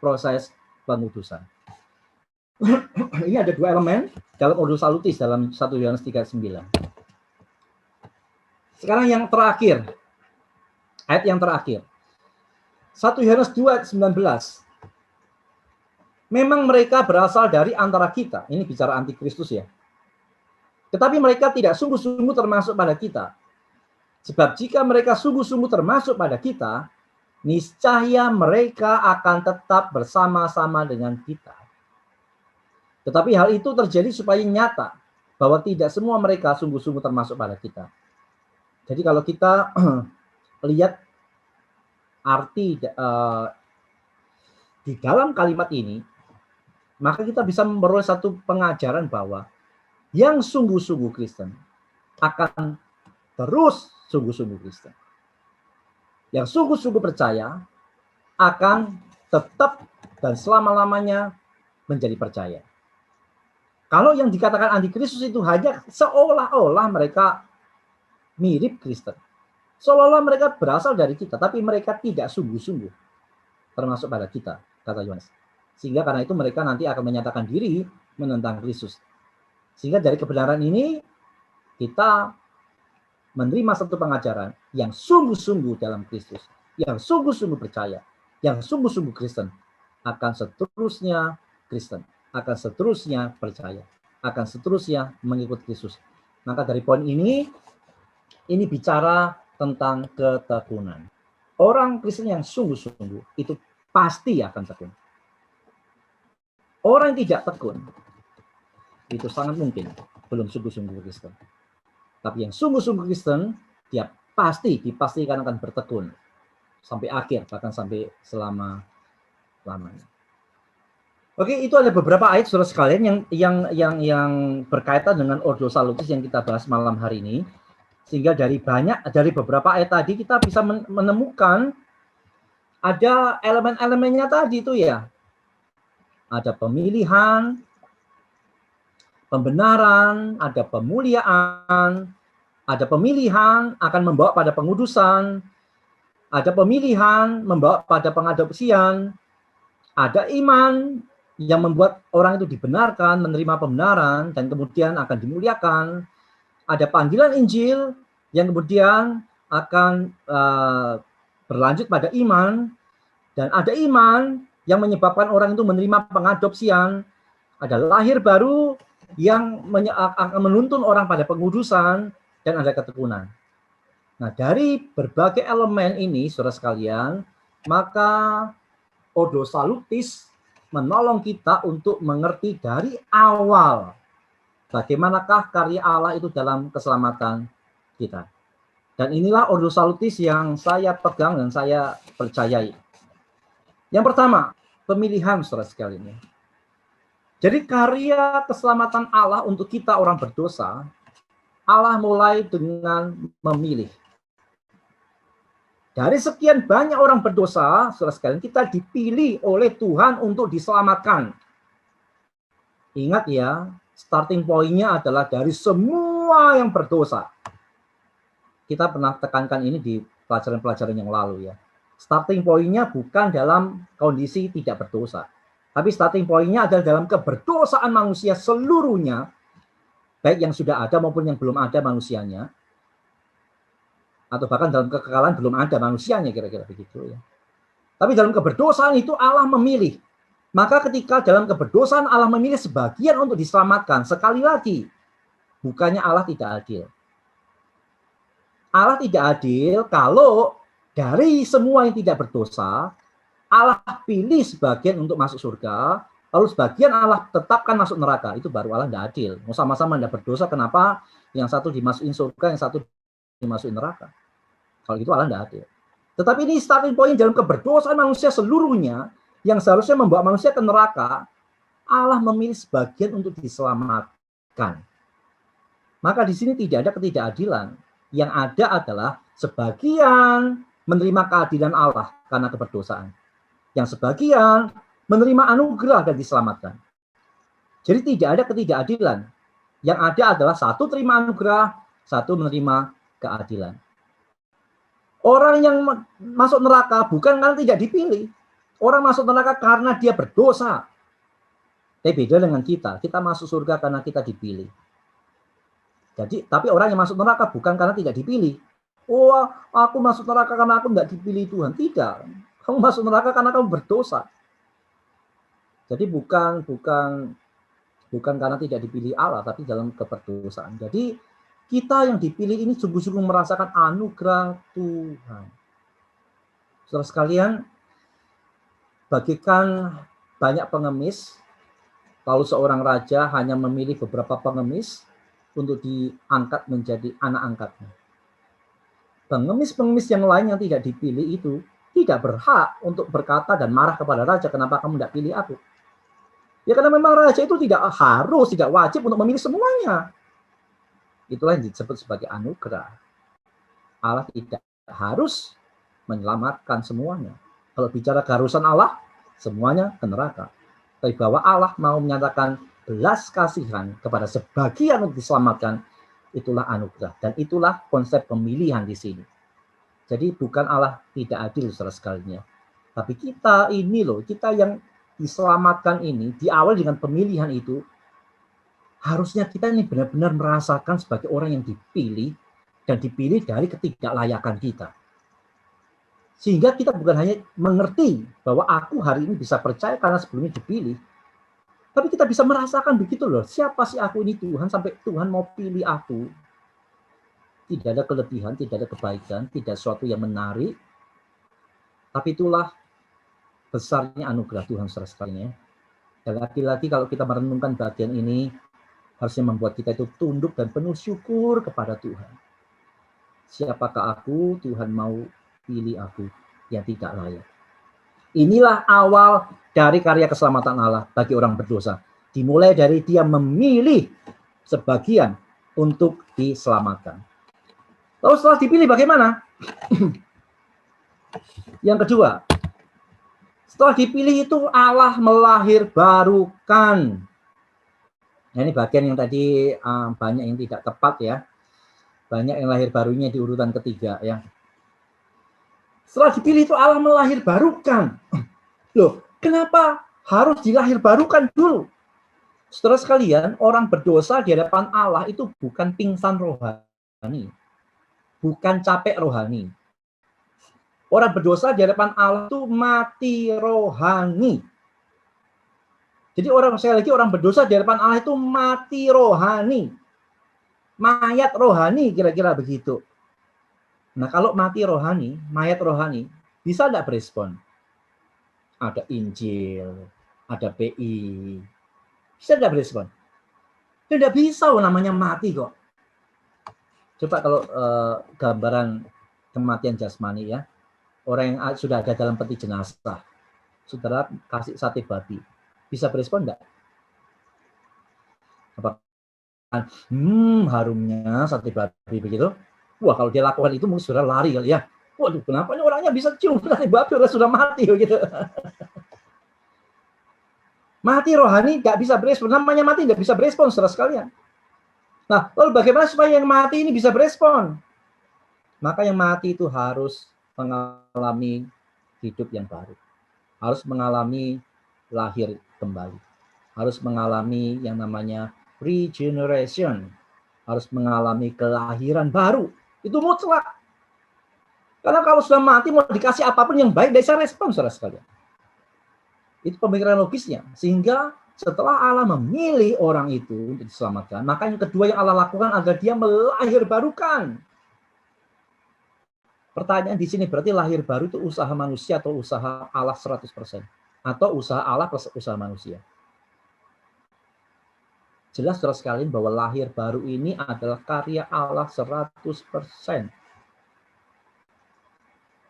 proses pengudusan. Ini ada 2 elemen dalam ordo salutis dalam 1 Yohanes 3:9. Sekarang yang terakhir, ayat yang terakhir. 1 Yohanes 2:19. Memang mereka berasal dari antara kita. Ini bicara antikristus ya. Tetapi mereka tidak sungguh-sungguh termasuk pada kita. Sebab jika mereka sungguh-sungguh termasuk pada kita, niscaya mereka akan tetap bersama-sama dengan kita. Tetapi hal itu terjadi supaya nyata bahwa tidak semua mereka sungguh-sungguh termasuk pada kita. Jadi kalau kita lihat arti di dalam kalimat ini, maka kita bisa memperoleh satu pengajaran bahwa yang sungguh-sungguh Kristen akan terus sungguh-sungguh Kristen. Yang sungguh-sungguh percaya akan tetap dan selama-lamanya menjadi percaya. Kalau yang dikatakan antikristus itu hanya seolah-olah mereka mirip Kristen. Seolah-olah mereka berasal dari kita, tapi mereka tidak sungguh-sungguh termasuk pada kita, kata Yohanes. Sehingga karena itu mereka nanti akan menyatakan diri menentang Kristus. Sehingga dari kebenaran ini kita menerima satu pengajaran yang sungguh-sungguh dalam Kristus, yang sungguh-sungguh percaya, yang sungguh-sungguh Kristen, akan seterusnya Kristen, akan seterusnya percaya, akan seterusnya mengikut Kristus. Maka dari poin ini bicara tentang ketekunan. Orang Kristen yang sungguh-sungguh itu pasti akan tekun. Orang yang tidak tekun itu sangat mungkin belum sungguh-sungguh Kristen. Tapi yang sungguh-sungguh Kristen, dia dipastikan akan bertekun sampai akhir, bahkan sampai selama-lamanya. Oke, itu ada beberapa ayat saudara sekalian yang berkaitan dengan ordo salutis yang kita bahas malam hari ini. Sehingga dari beberapa ayat tadi kita bisa menemukan ada elemen-elemennya tadi itu ya. Ada pemilihan, pembenaran, ada pemuliaan, ada pemilihan akan membawa pada pengudusan, ada pemilihan membawa pada pengadopsian, ada iman yang membuat orang itu dibenarkan, menerima pembenaran, dan kemudian akan dimuliakan. Ada panggilan Injil yang kemudian akan berlanjut pada iman, dan ada iman yang menyebabkan orang itu menerima pengadopsian. Ada lahir baru yang akan menuntun orang pada pengudusan, dan ada ketekunan. Nah, dari berbagai elemen ini, saudara sekalian, maka ordo salutis menolong kita untuk mengerti dari awal bagaimanakah karya Allah itu dalam keselamatan kita. Dan inilah ordo salutis yang saya pegang dan saya percayai. Yang pertama, pemilihan saudara sekalian. Jadi karya keselamatan Allah untuk kita orang berdosa, Allah mulai dengan memilih. Dari sekian banyak orang berdosa, saudara sekalian, kita dipilih oleh Tuhan untuk diselamatkan. Ingat ya, starting point-nya adalah dari semua yang berdosa. Kita pernah tekankan ini di pelajaran-pelajaran yang lalu ya. Starting point-nya bukan dalam kondisi tidak berdosa. Tapi starting point-nya adalah dalam keberdosaan manusia seluruhnya. Baik yang sudah ada maupun yang belum ada manusianya. Atau bahkan dalam kekekalan belum ada manusianya, kira-kira begitu ya. Tapi dalam keberdosaan itu Allah memilih. Maka ketika dalam keberdosaan Allah memilih sebagian untuk diselamatkan, sekali lagi Bukannya Allah tidak adil. Allah tidak adil kalau dari semua yang tidak berdosa, Allah pilih sebagian untuk masuk surga, lalu sebagian Allah tetapkan masuk neraka. Itu baru Allah tidak adil. Mau sama-sama tidak berdosa, kenapa yang satu dimasukin surga, yang satu dimasukin neraka? Kalau itu Allah tidak adil. Tetapi ini starting point dalam keberdosaan manusia seluruhnya, yang seharusnya membawa manusia ke neraka, Allah memilih sebagian untuk diselamatkan. Maka di sini tidak ada ketidakadilan. Yang ada adalah sebagian menerima keadilan Allah karena keberdosaan. Yang sebagian menerima anugerah dan diselamatkan. Jadi tidak ada ketidakadilan. Yang ada adalah satu terima anugerah, satu menerima keadilan. Orang yang masuk neraka bukan karena tidak dipilih. Orang masuk neraka karena dia berdosa. Tapi beda dengan kita. Kita masuk surga karena kita dipilih. Jadi, tapi orang yang masuk neraka bukan karena tidak dipilih. Oh, aku masuk neraka karena aku tidak dipilih Tuhan. Tidak. Kamu masuk neraka karena kamu berdosa. Jadi bukan karena tidak dipilih Allah, tapi dalam keberdosaan. Jadi kita yang dipilih ini sungguh-sungguh merasakan anugerah Tuhan. Saudara sekalian, bagikan banyak pengemis, lalu seorang raja hanya memilih beberapa pengemis untuk diangkat menjadi anak angkatnya. Pengemis-pengemis yang lain yang tidak dipilih itu tidak berhak untuk berkata dan marah kepada raja, kenapa kamu tidak pilih aku? Ya karena memang raja itu tidak wajib untuk memilih semuanya. Itulah yang disebut sebagai anugerah. Allah tidak harus menyelamatkan semuanya. Kalau bicara keharusan Allah, semuanya ke neraka. Tapi bahwa Allah mau menyatakan belas kasihan kepada sebagian untuk diselamatkan, itulah anugerah. Dan itulah konsep pemilihan di sini. Jadi bukan Allah tidak adil, saudara sekalian. Tapi kita ini loh, kita yang diselamatkan ini, di awal dengan pemilihan itu, harusnya kita ini benar-benar merasakan sebagai orang yang dipilih, dan dipilih dari ketidaklayakan kita. Sehingga kita bukan hanya mengerti bahwa aku hari ini bisa percaya karena sebelumnya dipilih, tapi kita bisa merasakan begitu loh, siapa sih aku ini Tuhan sampai Tuhan mau pilih aku. Tidak ada kelebihan, tidak ada kebaikan, tidak sesuatu yang menarik. Tapi itulah besarnya anugerah Tuhan saudara sekalian. Dan lagi-lagi kalau kita merenungkan bagian ini, harusnya membuat kita itu tunduk dan penuh syukur kepada Tuhan. Siapakah aku, Tuhan mau pilih aku yang tidak layak. Inilah awal dari karya keselamatan Allah bagi orang berdosa. Dimulai dari dia memilih sebagian untuk diselamatkan. Lalu setelah dipilih bagaimana? Yang kedua, setelah dipilih itu Allah melahirbarukan. Nah, ini bagian yang tadi banyak yang tidak tepat ya. Banyak yang lahir barunya di urutan ketiga ya. Setelah dipilih itu Allah melahirbarukan. Loh, kenapa harus dilahirbarukan dulu? Saudara sekalian, orang berdosa di hadapan Allah itu bukan pingsan rohani. Bukan capek rohani. Orang berdosa di hadapan Allah itu mati rohani. Jadi orang berdosa di hadapan Allah itu mati rohani. Mayat rohani kira-kira begitu. Nah kalau mati rohani, mayat rohani, bisa tidak berespon? Ada Injil, ada PI, bisa tidak berespon? Tidak bisa, namanya mati kok. Coba kalau gambaran kematian jasmani ya, orang yang sudah ada dalam peti jenazah, saudara kasih sate babi, bisa berespon enggak? Apa? Harumnya sate babi begitu. Wah, kalau dia lakukan itu mungkin sudah lari kali ya. Waduh, kenapa ini orangnya bisa cium sate babi, orang sudah mati begitu. Mati rohani nggak bisa berespon. Namanya mati nggak bisa berespon, saudara sekalian. Nah, lalu bagaimana supaya yang mati ini bisa berespon? Maka yang mati itu harus mengalami hidup yang baru. Harus mengalami lahir kembali. Harus mengalami yang namanya regeneration. Harus mengalami kelahiran baru. Itu mutlak. Karena kalau sudah mati mau dikasih apapun yang baik, dia bisa respon, saudara sekalian. Itu pemikiran logisnya. Sehingga Setelah Allah memilih orang itu untuk diselamatkan, maka yang kedua yang Allah lakukan adalah dia melahirbarukan. Pertanyaan di sini berarti lahir baru itu usaha manusia atau usaha Allah 100%? Atau usaha Allah plus usaha manusia? Jelas saudara sekalian bahwa lahir baru ini adalah karya Allah 100%.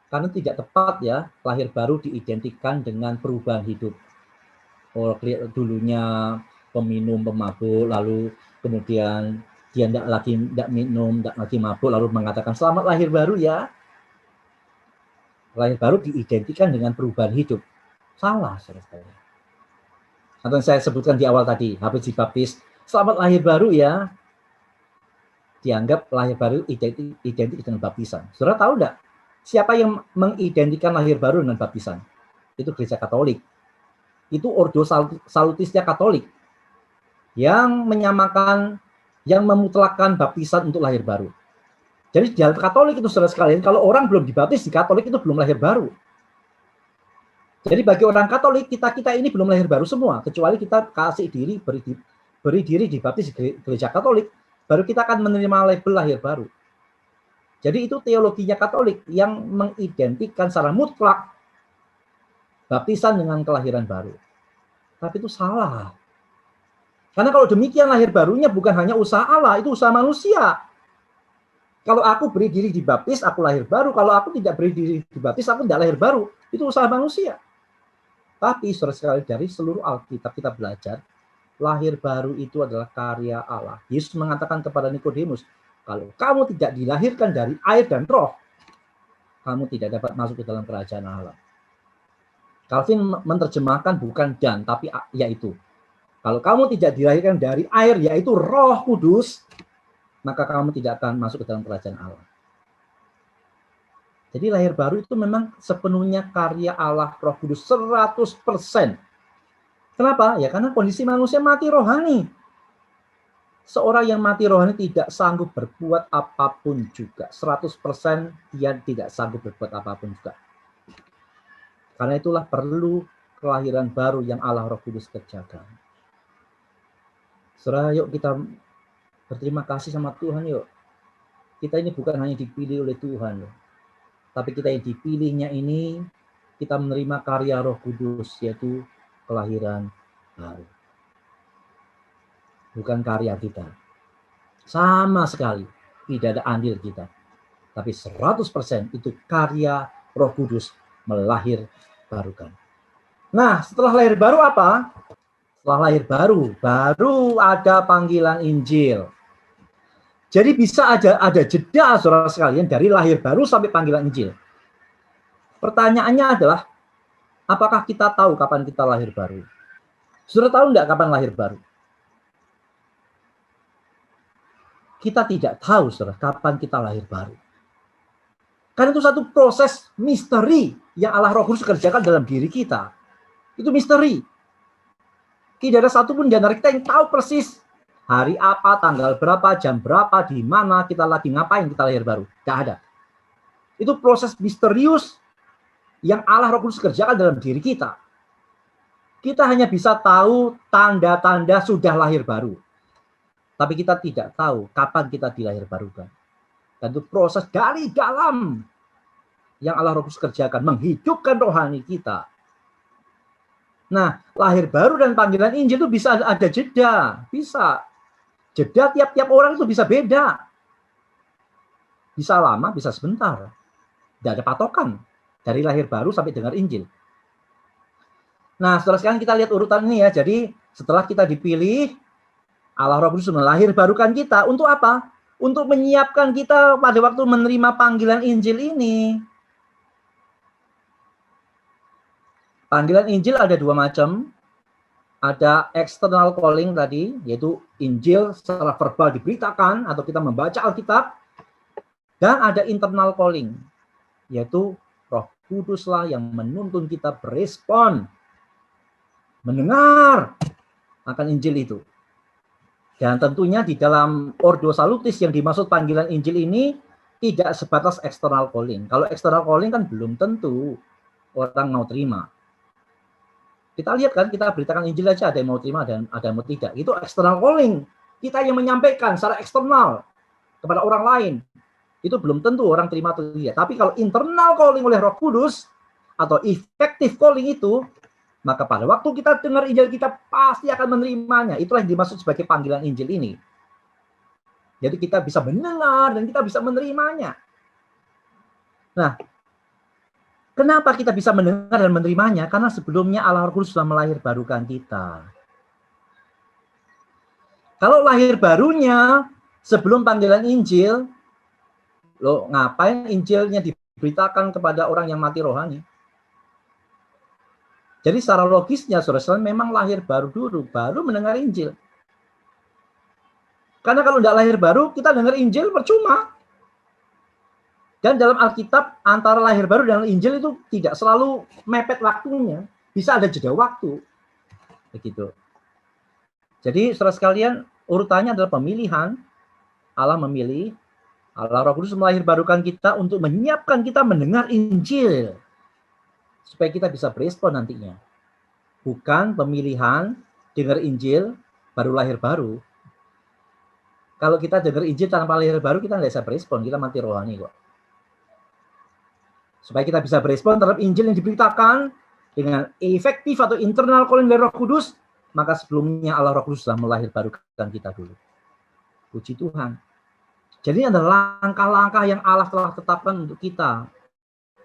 Karena tidak tepat ya, lahir baru diidentikan dengan perubahan hidup. Dulunya peminum, pemabuk, lalu kemudian dia tidak minum, tidak lagi mabuk, lalu mengatakan selamat lahir baru ya. Lahir baru diidentikan dengan perubahan hidup. Salah, saudara. Atau yang saya sebutkan di awal tadi, habis dibaptis, selamat lahir baru ya. Dianggap lahir baru identik dengan baptisan. Saudara tahu enggak? Siapa yang mengidentikan lahir baru dengan baptisan? Itu Gereja Katolik. Itu Ordo Salutistia Katolik yang menyamakan, yang memutlakkan baptisan untuk lahir baru. Jadi di dalam Katolik itu saudara sekalian, kalau orang belum dibaptis di Katolik itu belum lahir baru. Jadi bagi orang Katolik, kita ini belum lahir baru semua, kecuali kita kasih diri, beri diri dibaptis di Gereja Katolik, baru kita akan menerima label lahir baru. Jadi itu teologinya Katolik yang mengidentikan secara mutlak baptisan dengan kelahiran baru. Tapi itu salah. Karena kalau demikian lahir barunya bukan hanya usaha Allah, itu usaha manusia. Kalau aku beri diri dibaptis, aku lahir baru. Kalau aku tidak beri diri dibaptis, aku tidak lahir baru. Itu usaha manusia. Tapi saudara sekali, dari seluruh Alkitab kita belajar, lahir baru itu adalah karya Allah. Yesus mengatakan kepada Nikodemus, kalau kamu tidak dilahirkan dari air dan roh, kamu tidak dapat masuk ke dalam kerajaan Allah. Calvin menerjemahkan bukan dan, tapi yaitu. Kalau kamu tidak dilahirkan dari air, yaitu Roh Kudus, maka kamu tidak akan masuk ke dalam kerajaan Allah. Jadi lahir baru itu memang sepenuhnya karya Allah Roh Kudus 100%. Kenapa? Ya karena kondisi manusia mati rohani. Seorang yang mati rohani tidak sanggup berbuat apapun juga. 100% dia tidak sanggup berbuat apapun juga. Karena itulah perlu kelahiran baru yang Allah Roh Kudus kerjakan. Saudara, yuk kita berterima kasih sama Tuhan yuk. Kita ini bukan hanya dipilih oleh Tuhan loh. Tapi kita yang dipilihnya ini, kita menerima karya Roh Kudus, yaitu kelahiran baru. Bukan karya kita. Sama sekali tidak ada andil kita. Tapi 100% itu karya Roh Kudus melahirbarukan. Nah, setelah lahir baru apa? Setelah lahir baru ada panggilan Injil. Jadi bisa ada jeda saudara sekalian dari lahir baru sampai panggilan Injil. Pertanyaannya adalah, apakah kita tahu kapan kita lahir baru? Saudara tahu enggak kapan lahir baru? Kita tidak tahu saudara kapan kita lahir baru. Karena itu satu proses misteri yang Allah Roh Kudus kerjakan dalam diri kita. Itu misteri. Tidak ada satupun di antara kita yang tahu persis hari apa, tanggal berapa, jam berapa, di mana kita lagi ngapain kita lahir baru. Tidak ada. Itu proses misterius yang Allah Roh Kudus kerjakan dalam diri kita. Kita hanya bisa tahu tanda-tanda sudah lahir baru. Tapi kita tidak tahu kapan kita dilahirbarukan. Dan itu proses dari dalam yang Allah Roh Kudus kerjakan, menghidupkan rohani kita. Nah, lahir baru dan panggilan Injil itu bisa ada jeda. Bisa. Jeda tiap-tiap orang itu bisa beda. Bisa lama, bisa sebentar. Tidak ada patokan dari lahir baru sampai dengar Injil. Nah, setelah sekarang kita lihat urutan ini ya. Jadi, setelah kita dipilih, Allah Roh Kudus melahirbarukan kita. Untuk apa? Untuk menyiapkan kita pada waktu menerima panggilan Injil ini. Panggilan Injil ada dua macam. Ada external calling tadi, yaitu Injil secara verbal diberitakan atau kita membaca Alkitab. Dan ada internal calling, yaitu Roh Kuduslah yang menuntun kita berespon, mendengar akan Injil itu. Dan tentunya di dalam Ordo Salutis yang dimaksud panggilan Injil ini tidak sebatas external calling. Kalau external calling kan belum tentu orang mau terima. Kita lihat kan, kita beritakan Injil aja, ada yang mau terima dan ada yang mau tidak. Itu external calling. Kita yang menyampaikan secara eksternal kepada orang lain. Itu belum tentu orang terima atau tidak. Tapi kalau internal calling oleh Roh Kudus atau effective calling itu, maka pada waktu kita dengar Injil kita pasti akan menerimanya. Itulah yang dimaksud sebagai panggilan Injil ini. Jadi kita bisa mendengar dan kita bisa menerimanya. Nah, kenapa kita bisa mendengar dan menerimanya? Karena sebelumnya Allah Roh Kudus sudah melahirbarukan kita. Kalau lahir barunya sebelum panggilan Injil, loh ngapain Injilnya diberitakan kepada orang yang mati rohani? Jadi secara logisnya, saudara-saudara, memang lahir baru dulu, baru mendengar Injil. Karena kalau tidak lahir baru, kita dengar Injil percuma. Dan dalam Alkitab, antara lahir baru dan Injil itu tidak selalu mepet waktunya. Bisa ada jeda waktu. Begitu. Jadi, saudara sekalian, urutannya adalah pemilihan. Allah memilih, Allah Roh Kudus melahirbarukan kita untuk menyiapkan kita mendengar Injil. Supaya kita bisa berespon nantinya. Bukan pemilihan, dengar Injil, baru lahir baru. Kalau kita dengar Injil tanpa lahir baru, kita nggak bisa berespon, kita mati rohani kok. Supaya kita bisa berespon terhadap Injil yang diberitakan dengan efektif atau internal calling dari Roh Kudus, maka sebelumnya Allah Roh Kudus sudah melahirbarukan kita dulu. Puji Tuhan. Jadi ini adalah langkah-langkah yang Allah telah tetapkan untuk kita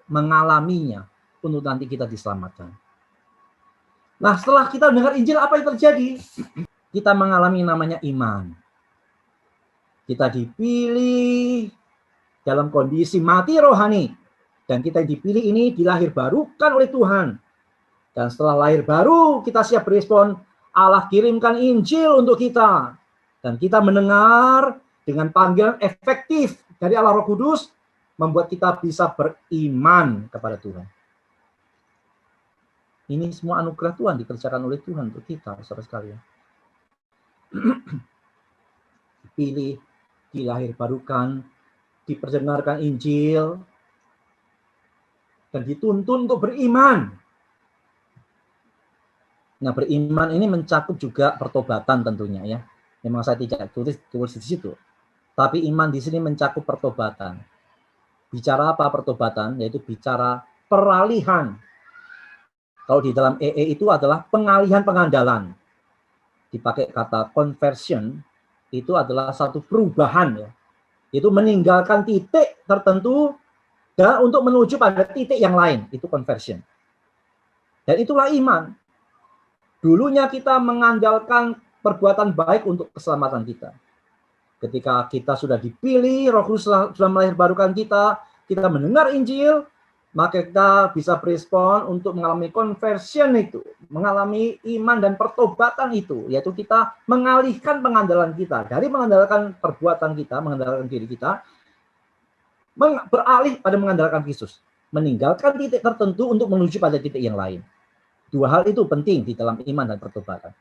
mengalaminya, untuk nanti kita diselamatkan. Nah, setelah kita dengar Injil, apa yang terjadi? Kita mengalami namanya iman. Kita dipilih dalam kondisi mati rohani. Dan kita dipilih ini dilahirbarukan oleh Tuhan. Dan setelah lahir baru, kita siap berespon. Allah kirimkan Injil untuk kita. Dan kita mendengar dengan panggilan efektif dari Allah Roh Kudus, membuat kita bisa beriman kepada Tuhan. Ini semua anugerah Tuhan dikerjakan oleh Tuhan untuk kita, saudara sekalian. Dipilih, dilahirbarukan, diperdengarkan Injil, dan dituntun untuk beriman. Nah, beriman ini mencakup juga pertobatan tentunya ya. Memang saya tidak tulis di situ. Tapi iman di sini mencakup pertobatan. Bicara apa pertobatan? Yaitu bicara peralihan. Kalau di dalam EE itu adalah pengalihan pengandalan. Dipakai kata conversion, itu adalah satu perubahan ya. Itu meninggalkan titik tertentu dan untuk menuju pada titik yang lain, itu conversion. Dan itulah iman. Dulunya kita mengandalkan perbuatan baik untuk keselamatan kita. Ketika kita sudah dipilih, Roh Kudus sudah melahirbarukan kita mendengar Injil, maka kita bisa berespon untuk mengalami conversion itu, mengalami iman dan pertobatan itu, yaitu kita mengalihkan pengandalan kita dari mengandalkan perbuatan kita, mengandalkan diri kita, beralih pada mengandalkan Kristus, meninggalkan titik tertentu untuk menuju pada titik yang lain. Dua hal itu penting di dalam iman dan pertobatan.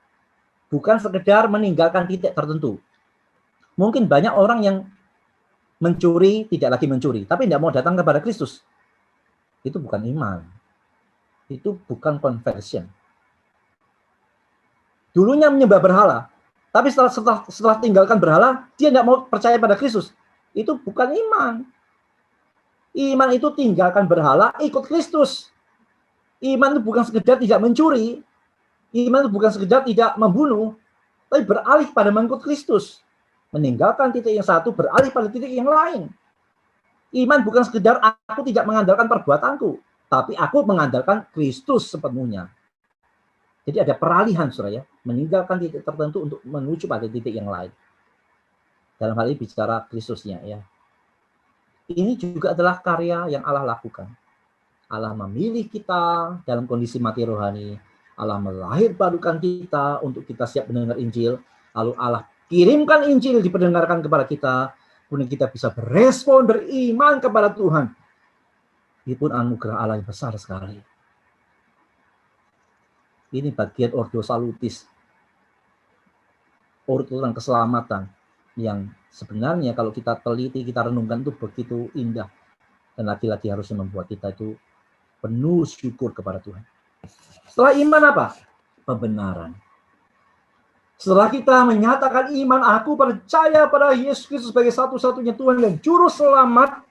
Bukan sekedar meninggalkan titik tertentu. Mungkin banyak orang yang mencuri, tidak lagi mencuri, tapi tidak mau datang kepada Kristus. Itu bukan iman. Itu bukan conversion. Dulunya menyembah berhala, tapi setelah tinggalkan berhala, dia tidak mau percaya pada Kristus. Itu bukan iman. Iman itu tinggalkan berhala, ikut Kristus. Iman itu bukan sekedar tidak mencuri. Iman itu bukan sekedar tidak membunuh, tapi beralih pada mengikut Kristus. Meninggalkan titik yang satu, beralih pada titik yang lain. Iman bukan sekedar aku tidak mengandalkan perbuatanku, tapi aku mengandalkan Kristus sepenuhnya. Jadi ada peralihan, saudara ya, meninggalkan titik tertentu untuk menuju pada titik yang lain. Dalam hal ini bicara Kristusnya ya. Ini juga adalah karya yang Allah lakukan. Allah memilih kita dalam kondisi mati rohani. Allah melahirbarukan kita untuk kita siap mendengar Injil. Lalu Allah kirimkan Injil diperdengarkan kepada kita. Kemudian kita bisa berespon, beriman kepada Tuhan. Itu pun anugerah Allah yang besar sekali. Ini bagian Ordo Salutis. Urutan keselamatan. Yang sebenarnya kalau kita teliti, kita renungkan itu begitu indah. Dan lagi-lagi harusnya membuat kita itu penuh syukur kepada Tuhan. Setelah iman apa? Pembenaran. Setelah kita menyatakan iman, aku percaya pada Yesus Kristus sebagai satu-satunya Tuhan dan Juru Selamat,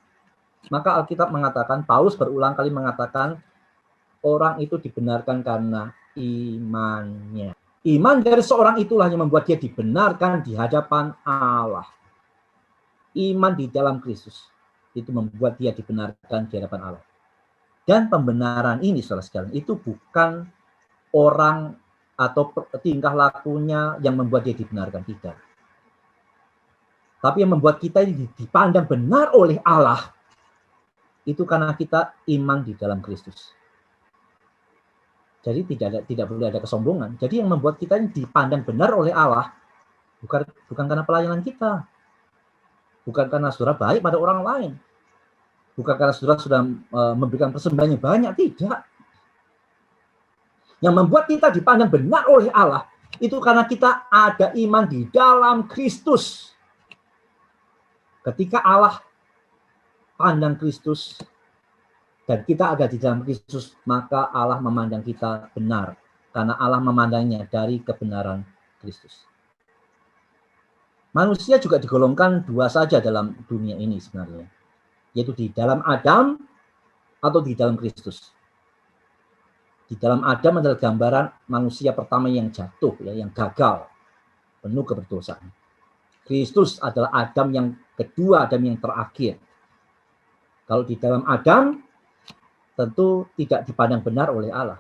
maka Alkitab mengatakan, Paulus berulang kali mengatakan, orang itu dibenarkan karena imannya. Iman dari seorang itulah yang membuat dia dibenarkan di hadapan Allah. Iman di dalam Kristus itu membuat dia dibenarkan di hadapan Allah. Dan pembenaran ini, saudara sekalian, itu bukan orang atau tingkah lakunya yang membuat dia dibenarkan, tidak. Tapi yang membuat kita dipandang benar oleh Allah, itu karena kita iman di dalam Kristus. Jadi tidak boleh ada kesombongan. Jadi yang membuat kita dipandang benar oleh Allah, bukan karena pelayanan kita. Bukan karena saudara baik pada orang lain. Bukan karena saudara sudah memberikan persembahan yang banyak, tidak. Yang membuat kita dipandang benar oleh Allah, itu karena kita ada iman di dalam Kristus. Ketika Allah pandang Kristus, dan kita ada di dalam Kristus, maka Allah memandang kita benar. Karena Allah memandangnya dari kebenaran Kristus. Manusia juga digolongkan dua saja dalam dunia ini sebenarnya. Yaitu di dalam Adam atau di dalam Kristus. Di dalam Adam adalah gambaran manusia pertama yang jatuh, ya, yang gagal, penuh keberdosaan. Kristus adalah Adam yang kedua, Adam yang terakhir. Kalau di dalam Adam, tentu tidak dipandang benar oleh Allah.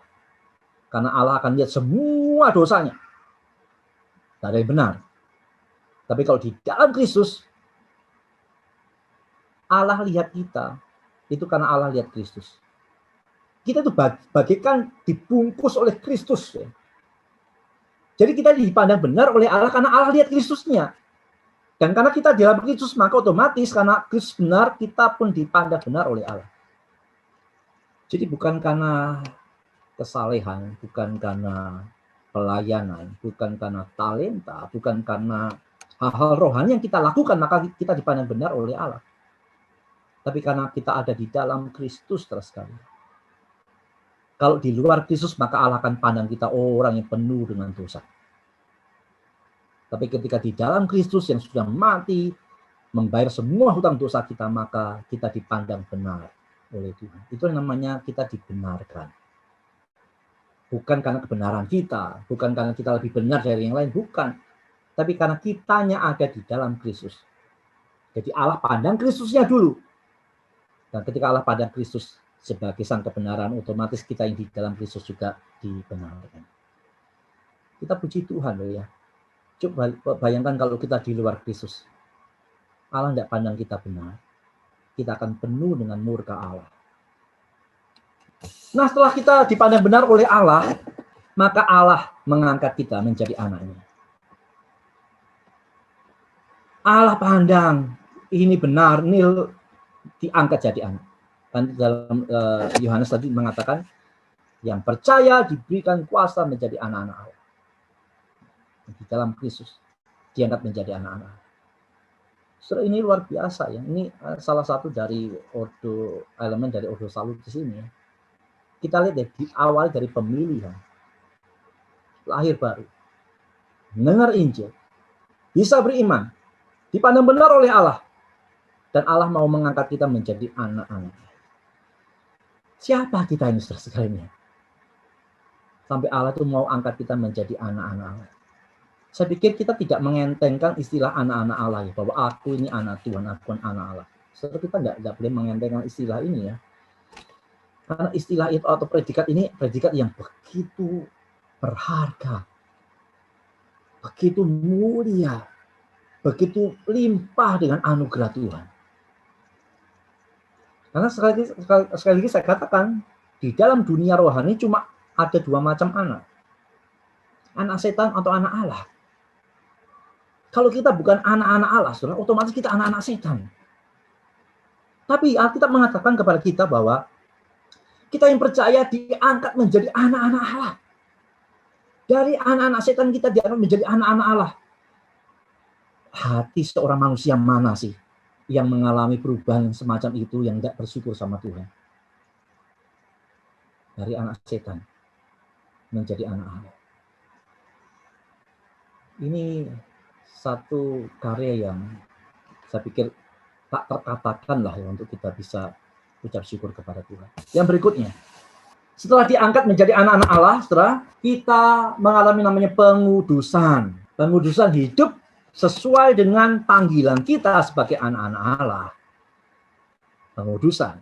Karena Allah akan lihat semua dosanya. Tidak ada yang benar. Tapi kalau di dalam Kristus, Allah lihat kita, itu karena Allah lihat Kristus. Kita itu bagaikan dibungkus oleh Kristus. Ya. Jadi kita dipandang benar oleh Allah karena Allah lihat Kristusnya. Dan karena kita di dalam Kristus, maka otomatis karena Kristus benar, kita pun dipandang benar oleh Allah. Jadi bukan karena kesalehan, bukan karena pelayanan, bukan karena talenta, bukan karena hal-hal rohani yang kita lakukan, maka kita dipandang benar oleh Allah. Tapi karena kita ada di dalam Kristus terus sekali. Kalau di luar Kristus, maka Allah akan pandang kita orang yang penuh dengan dosa. Tapi ketika di dalam Kristus yang sudah mati, membayar semua hutang dosa kita, maka kita dipandang benar oleh Tuhan. Itu yang namanya kita dibenarkan. Bukan karena kebenaran kita, bukan karena kita lebih benar dari yang lain, bukan. Tapi karena kitanya ada di dalam Kristus. Jadi Allah pandang Kristusnya dulu. Dan ketika Allah pandang Kristus sebagai sang kebenaran, otomatis kita yang di dalam Kristus juga dibenarkan. Kita puji Tuhan loh ya. Coba bayangkan kalau kita di luar Kristus. Allah tidak pandang kita benar. Kita akan penuh dengan murka Allah. Nah, setelah kita dipandang benar oleh Allah, maka Allah mengangkat kita menjadi anaknya. Allah pandang ini benar, ini diangkat jadi anak. Kan dalam Yohanes tadi mengatakan, yang percaya diberikan kuasa menjadi anak-anak Allah. Di dalam Kristus diangkat menjadi anak-anak. Saudara, ini luar biasa ya. Ini salah satu dari elemen dari Ordo Salutis ini ya. Kita lihat ya, awal dari pemilihan, lahir baru, dengar Injil, bisa beriman, dipandang benar oleh Allah, dan Allah mau mengangkat kita menjadi anak-anak. Siapa kita ini saudara sekalian? Sampai Allah itu mau angkat kita menjadi anak-anak Allah. Saya pikir kita tidak mengentengkan istilah anak-anak Allah ya, bahwa aku ini anak Tuhan, aku anak Allah. Saudara, kita tidak boleh mengentengkan istilah ini ya. Karena istilah itu atau predikat ini predikat yang begitu berharga, begitu mulia, begitu limpah dengan anugerah Tuhan. Karena sekali lagi saya katakan, di dalam dunia rohani cuma ada dua macam anak. Anak setan atau anak Allah. Kalau kita bukan anak-anak Allah, saudara, otomatis kita anak-anak setan. Tapi Alkitab mengatakan kepada kita bahwa kita yang percaya diangkat menjadi anak-anak Allah. Dari anak-anak setan kita diangkat menjadi anak-anak Allah. Hati seorang manusia mana sih yang mengalami perubahan semacam itu yang tidak bersyukur sama Tuhan? Dari anak setan. menjadi anak Allah. Ini satu karya yang saya pikir tak terkatakan lah ya untuk kita bisa ucap syukur kepada Tuhan. Yang berikutnya, setelah diangkat menjadi anak-anak Allah, setelah kita mengalami namanya pengudusan. Pengudusan hidup sesuai dengan panggilan kita sebagai anak-anak Allah. Pengudusan.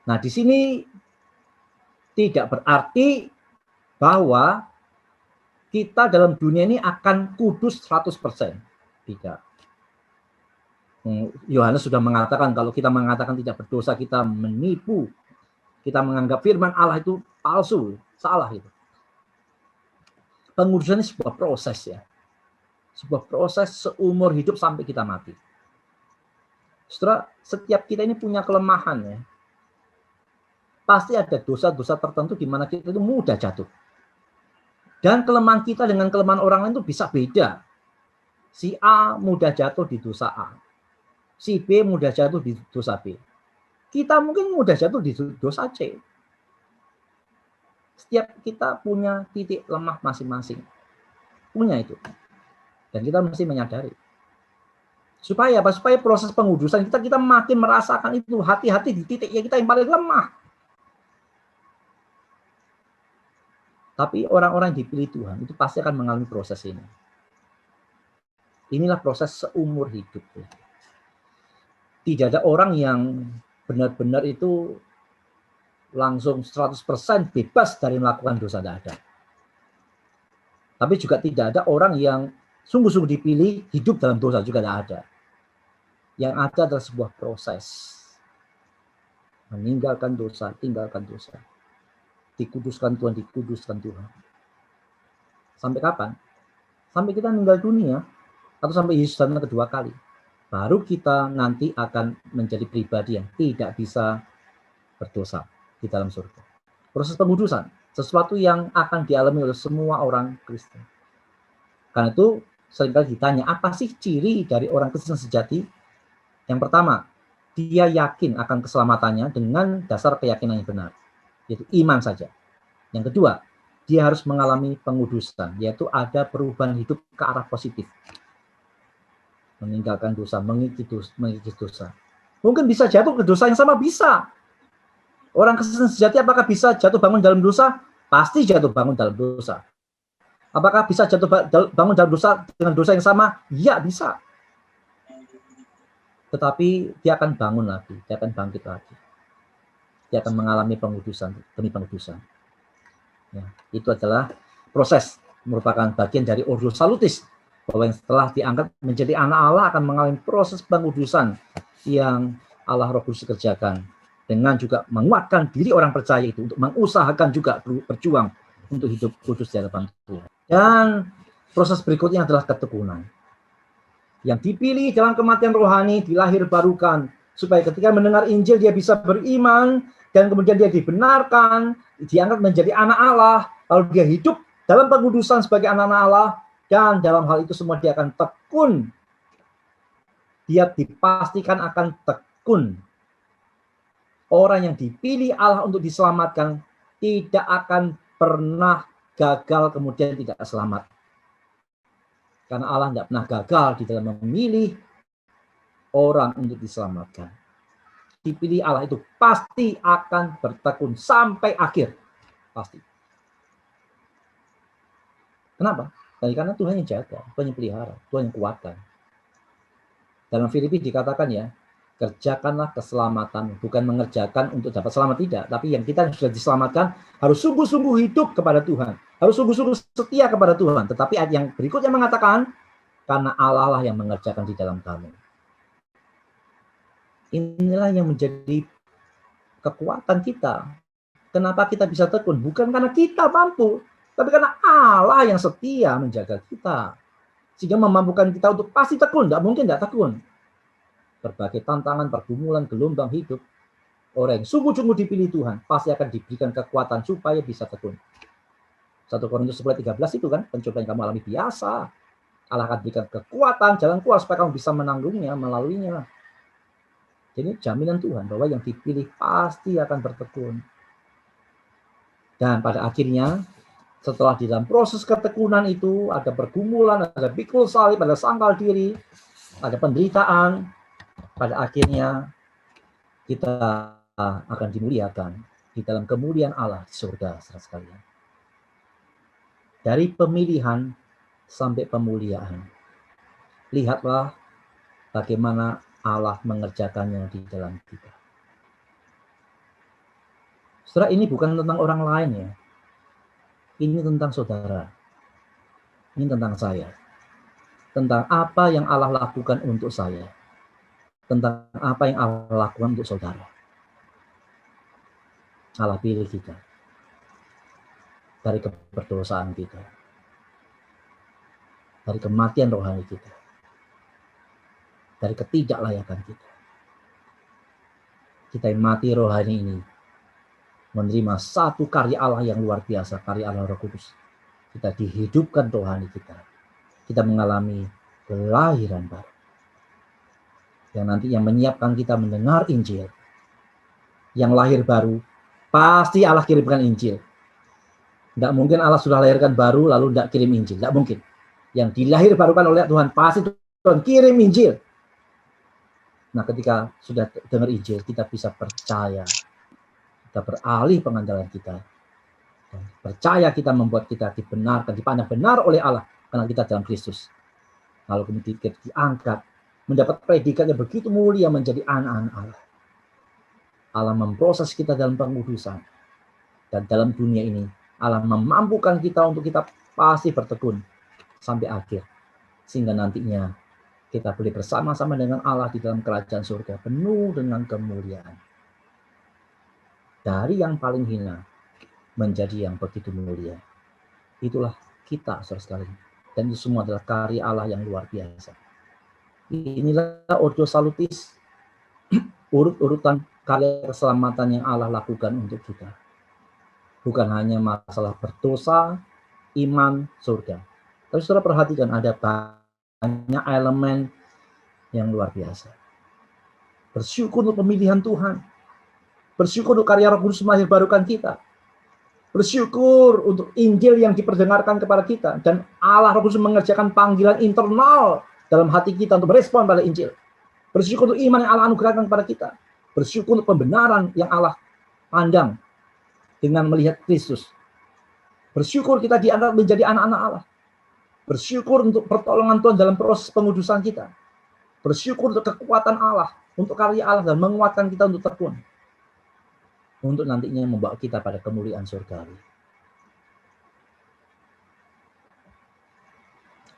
Nah, di sini tidak berarti bahwa kita dalam dunia ini akan kudus 100%. Tidak. Yohanes sudah mengatakan kalau kita mengatakan tidak berdosa, kita menipu. Kita menganggap firman Allah itu palsu, salah itu. Pengudusan ini sebuah proses ya. Sebuah proses seumur hidup sampai kita mati. Setelah setiap kita ini punya kelemahan ya. Pasti ada dosa-dosa tertentu di mana kita itu mudah jatuh. Dan kelemahan kita dengan kelemahan orang lain itu bisa beda. Si A mudah jatuh di dosa A. Si B mudah jatuh di dosa B. Kita mungkin mudah jatuh di dosa C. Setiap kita punya titik lemah masing-masing. Punya itu. Dan kita mesti menyadari. Supaya apa? Supaya proses pengudusan kita makin merasakan itu. Hati-hati di titik yang kita yang paling lemah. Tapi orang-orang yang dipilih Tuhan itu pasti akan mengalami proses ini. Inilah proses seumur hidup. Tidak ada orang yang benar-benar itu langsung 100% bebas dari melakukan dosa, tidak ada. Tapi juga tidak ada orang yang sungguh-sungguh dipilih hidup dalam dosa, juga tidak ada. Yang ada adalah sebuah proses. Meninggalkan dosa, tinggalkan dosa. Dikuduskan Tuhan, dikuduskan Tuhan. Sampai kapan? Sampai kita meninggal dunia, atau sampai Yesus datang kedua kali. Baru kita nanti akan menjadi pribadi yang tidak bisa berdosa di dalam surga. Proses pengudusan, sesuatu yang akan dialami oleh semua orang Kristen. Karena itu seringkali ditanya, apa sih ciri dari orang Kristen sejati? Yang pertama, dia yakin akan keselamatannya dengan dasar keyakinan yang benar, yaitu iman saja. Yang kedua, dia harus mengalami pengudusan, yaitu ada perubahan hidup ke arah positif. Meninggalkan dosa, mengikis dosa. Mungkin bisa jatuh ke dosa yang sama, bisa. Orang Kristen sejati apakah bisa jatuh bangun dalam dosa? Pasti jatuh bangun dalam dosa. Apakah bisa jatuh bangun dalam dosa dengan dosa yang sama? Ya, bisa. Tetapi dia akan bangun lagi, dia akan bangkit lagi. Dia akan mengalami pengudusan demi pengudusan. Ya, itu adalah proses, merupakan bagian dari Ordo Salutis, bahwa yang setelah diangkat menjadi anak Allah akan mengalami proses pengudusan yang Allah Roh Kudus kerjakan, dengan juga menguatkan diri orang percaya itu untuk mengusahakan juga berjuang untuk hidup kudus di hadapan Tuhan. Dan proses berikutnya adalah ketekunan. Yang dipilih dalam kematian rohani dilahir barukan, supaya ketika mendengar Injil dia bisa beriman, dan kemudian dia dibenarkan, diangkat menjadi anak Allah, lalu dia hidup dalam pengudusan sebagai anak-anak Allah, dan dalam hal itu semua dia akan tekun. Dia dipastikan akan tekun. Orang yang dipilih Allah untuk diselamatkan tidak akan pernah gagal kemudian tidak selamat. Karena Allah tidak pernah gagal di dalam memilih orang untuk diselamatkan. Dipilih Allah itu pasti akan bertekun sampai akhir. Pasti. Kenapa? Karena Tuhan yang jaga, Tuhan yang pelihara, Tuhan yang kuatkan. Dalam Filipi dikatakan ya, kerjakanlah keselamatan, bukan mengerjakan untuk dapat selamat, tidak. Tapi yang kita sudah diselamatkan harus sungguh-sungguh hidup kepada Tuhan. Harus sungguh-sungguh setia kepada Tuhan. Tetapi ayat yang berikutnya mengatakan, karena Allah lah yang mengerjakan di dalam kamu. Inilah yang menjadi kekuatan kita. Kenapa kita bisa tekun? Bukan karena kita mampu, tapi karena Allah yang setia menjaga kita. Sehingga memampukan kita untuk pasti tekun. Tidak mungkin tidak tekun. Berbagai tantangan, pergumulan, gelombang hidup. Orang yang sungguh-sungguh dipilih Tuhan pasti akan diberikan kekuatan supaya bisa tekun. 1 Korintus 11:13 itu kan, pencobaan yang kamu alami biasa. Allah akan berikan kekuatan, jalan keluar supaya kamu bisa menanggungnya, melaluinya. Jadi jaminan Tuhan bahwa yang dipilih pasti akan bertekun. Dan pada akhirnya, setelah di dalam proses ketekunan itu, ada pergumulan, ada pikul salib, ada sangkal diri, ada penderitaan, pada akhirnya kita akan dimuliakan di dalam kemuliaan Allah di surga, saudara sekalian. Dari pemilihan sampai pemuliaan. Lihatlah bagaimana Allah mengerjakannya di dalam kita. Saudara, ini bukan tentang orang lain ya. Ini tentang saudara. Ini tentang saya. Tentang apa yang Allah lakukan untuk saya. Tentang apa yang Allah lakukan untuk saudara. Allah pilih kita. Dari keberdosaan kita. Dari kematian rohani kita. Dari ketidaklayakan kita. Kita yang mati rohani ini menerima satu karya Allah yang luar biasa, karya Allah Roh Kudus. Kita dihidupkan rohani kita. Kita mengalami kelahiran baru. Yang nanti yang menyiapkan kita mendengar Injil. Yang lahir baru, pasti Allah kirimkan Injil. Tidak mungkin Allah sudah lahirkan baru lalu tidak kirim Injil. Tidak mungkin. Yang dilahir barukan oleh Tuhan, pasti Tuhan kirim Injil. Nah, ketika sudah dengar Injil, kita bisa percaya. Kita beralih pengandalan kita. Dan percaya kita membuat kita dibenarkan, dipandang benar oleh Allah. Karena kita dalam Kristus. Lalu kemudian kita diangkat. Mendapat predikat yang begitu mulia menjadi anak-anak Allah. Allah memproses kita dalam pengudusan. Dan dalam dunia ini, Allah memampukan kita untuk kita pasti bertekun. Sampai akhir. Sehingga nantinya kita boleh bersama-sama dengan Allah di dalam kerajaan surga. Penuh dengan kemuliaan. Dari yang paling hina menjadi yang begitu mulia. Itulah kita, saudara sekalian. Dan itu semua adalah karya Allah yang luar biasa. Inilah Ordo Salutis, urut-urutan karya keselamatan yang Allah lakukan untuk kita. Bukan hanya masalah berdosa, iman, surga. Tapi saudara perhatikan ada banyak elemen yang luar biasa. Bersyukur untuk pemilihan Tuhan. Bersyukur untuk karya Roh Kudus melahir barukan kita. Bersyukur untuk Injil yang diperdengarkan kepada kita. Dan Allah Roh Kudus mengerjakan panggilan internal dalam hati kita untuk merespon pada Injil. Bersyukur untuk iman yang Allah anugerahkan kepada kita. Bersyukur untuk pembenaran yang Allah pandang dengan melihat Kristus. Bersyukur kita diangkat menjadi anak-anak Allah. Bersyukur untuk pertolongan Tuhan dalam proses pengudusan kita. Bersyukur untuk kekuatan Allah, untuk karya Allah dan menguatkan kita untuk tekun. Untuk nantinya membawa kita pada kemuliaan surgawi.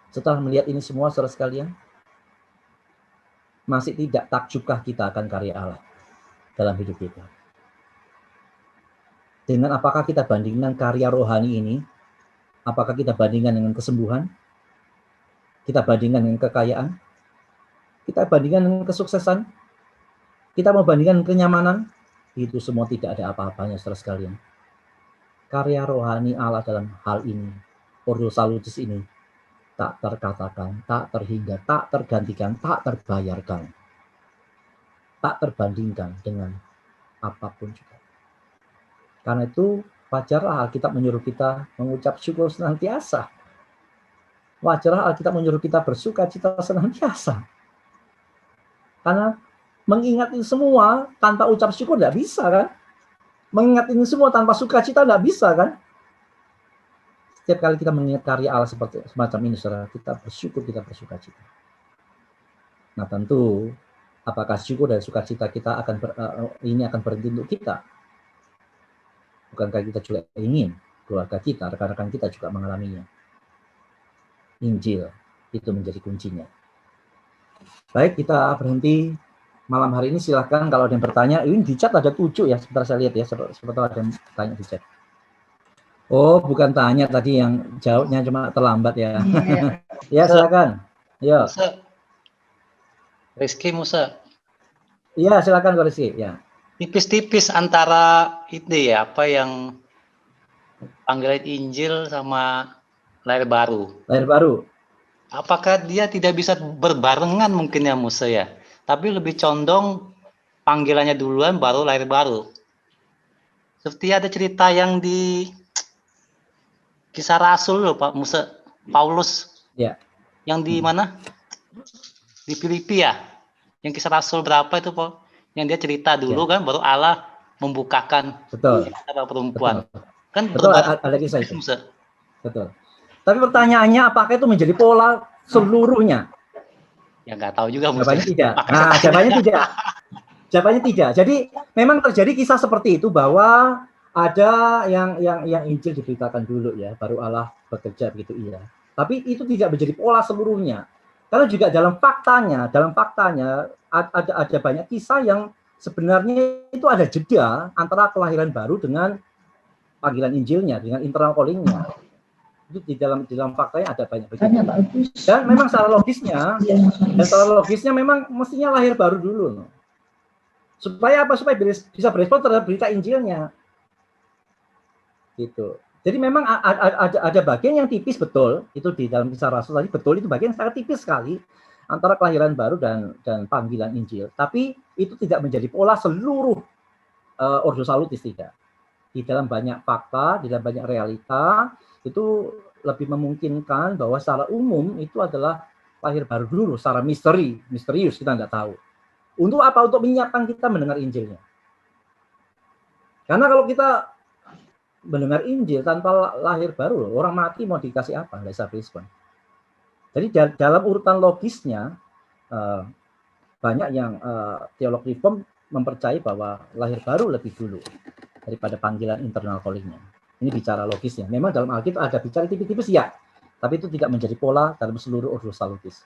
Setelah melihat ini semua, saudara sekalian, masih tidak takjubkah kita akan karya Allah dalam hidup kita? Dengan apakah kita bandingkan karya rohani ini? Apakah kita bandingkan dengan kesembuhan? Kita bandingkan dengan kekayaan? Kita bandingkan dengan kesuksesan? Kita mau bandingkan dengan kenyamanan? Itu semua tidak ada apa-apanya, saudara sekalian. Karya rohani Allah dalam hal ini, Ordo Salutis ini, tak terkatakan, tak terhingga, tak tergantikan, tak terbayarkan. Tak terbandingkan dengan apapun juga. Karena itu, wajarlah Alkitab menyuruh kita mengucap syukur senantiasa. Wajarlah Alkitab menyuruh kita bersuka cita senantiasa. Karena mengingat ini semua tanpa ucap syukur tidak bisa kan? Mengingat ini semua tanpa sukacita tidak bisa kan? Setiap kali kita mengingat karya Allah seperti semacam ini, saudara, kita bersyukur, kita bersukacita. Nah tentu, apakah syukur dan sukacita kita ini akan berhenti untuk kita? Bukankah kita juga ingin keluarga kita, rekan-rekan kita juga mengalaminya? Injil itu menjadi kuncinya. Baik, kita berhenti malam hari ini. Silahkan kalau ada yang bertanya. Ini di chat ada 7 ya, sebentar saya lihat ya, seperti ada yang tanya di chat. Oh, bukan tanya tadi, yang jawabnya cuma terlambat ya. Ya, silakan. Ya. Rizky Musa. Iya, silakan Ko Rizky. Ya. Tipis-tipis antara itu ya, apa yang panggilan Injil sama lahir baru. Lahir baru. Apakah dia tidak bisa berbarengan mungkin ya Musa ya? Tapi lebih condong panggilannya duluan baru lahir baru. Seperti ada cerita yang di Kisah Rasul loh, Pak Paulus. Ya. Yang di mana? Di Filipi ya. Yang Kisah Rasul berapa itu, Pak? Yang dia cerita dulu kan, baru Allah membukakan Betul. antara perempuan. Betul. Kan Betul, ada kisah itu. Betul. Tapi pertanyaannya, apakah itu menjadi pola seluruhnya? Ya nggak tahu juga. Jawabannya tidak. Nah, jawabannya tidak. Jawabannya tidak. Jadi memang terjadi kisah seperti itu bahwa ada yang Injil diberitakan dulu ya, baru Allah bekerja begitu iya. Tapi itu tidak menjadi pola seluruhnya. Karena juga dalam faktanya ada banyak kisah yang sebenarnya itu ada jeda antara kelahiran baru dengan panggilan Injilnya, dengan internal calling-nya. Itu di dalam faktanya ada banyak begitu. Dan memang secara logisnya memang mestinya lahir baru dulu. Supaya apa? Supaya bisa berespon terhadap berita Injilnya. Gitu. Jadi memang ada bagian yang tipis, betul, itu di dalam Kisah Rasul tadi, betul, itu bagian sangat tipis sekali antara kelahiran baru dan panggilan Injil. Tapi itu tidak menjadi pola seluruh Ordo Salutis, tidak. Di dalam banyak fakta, di dalam banyak realita, itu lebih memungkinkan bahwa secara umum itu adalah lahir baru dulu, secara misterius, kita nggak tahu. Untuk apa? Untuk menyiapkan kita mendengar Injilnya. Karena kalau kita mendengar Injil tanpa lahir baru, orang mati mau dikasih apa? Nggak bisa respon. Jadi dalam urutan logisnya, banyak yang teolog reform mempercayai bahwa lahir baru lebih dulu daripada panggilan internal calling-nya. Ini bicara logisnya. Memang dalam Alkitab ada bicara tipis-tipis ya, tapi itu tidak menjadi pola dalam seluruh Ordo Salutis.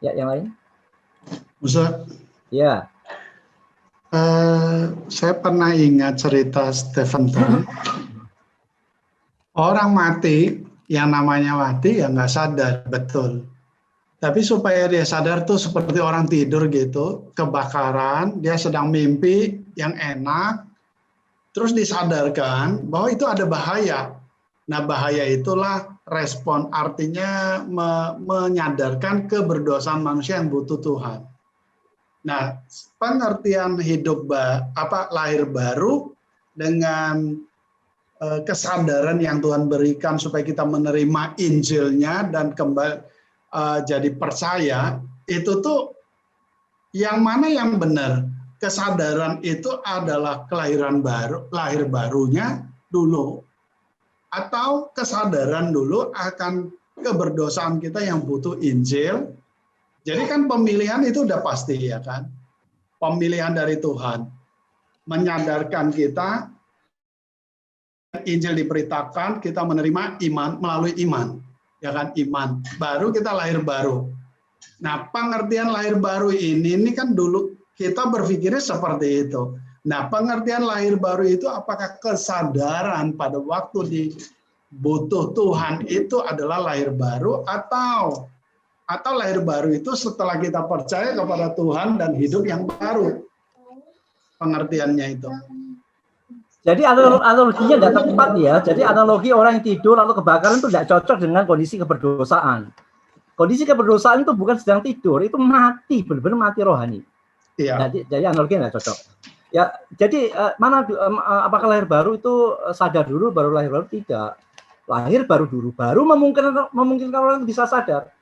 Ya, yang lain? Ustaz? Ya. Saya pernah ingat cerita Stephen Tom. Orang mati, yang namanya mati ya nggak sadar, betul. Tapi supaya dia sadar tuh seperti orang tidur gitu, kebakaran, dia sedang mimpi yang enak, terus disadarkan bahwa itu ada bahaya. Nah, bahaya itulah respon, artinya menyadarkan keberdosaan manusia yang butuh Tuhan. Nah, pengertian hidup lahir baru dengan kesadaran yang Tuhan berikan supaya kita menerima Injilnya dan kembali jadi percaya, itu tuh yang mana yang benar? Kesadaran itu adalah kelahiran baru, lahir barunya dulu, atau kesadaran dulu akan keberdosaan kita yang butuh Injil. Jadi kan pemilihan itu udah pasti ya kan, pemilihan dari Tuhan, menyadarkan kita, Injil diberitakan, kita menerima iman melalui iman, ya kan, iman, baru kita lahir baru. Nah, pengertian lahir baru ini kan dulu kita berpikirnya seperti itu. Nah, pengertian lahir baru itu apakah kesadaran pada waktu butuh Tuhan itu adalah lahir baru atau lahir baru itu setelah kita percaya kepada Tuhan dan hidup yang baru. Pengertiannya itu. Jadi analoginya tidak tepat ya. Jadi analogi orang yang tidur lalu kebakaran itu tidak cocok dengan kondisi keberdosaan. Kondisi keberdosaan itu bukan sedang tidur, itu mati, benar-benar mati rohani. Iya. Jadi analoginya tidak cocok. Ya, jadi apakah lahir baru itu sadar dulu baru lahir baru? Tidak. Lahir baru dulu, baru memungkinkan orang itu bisa sadar.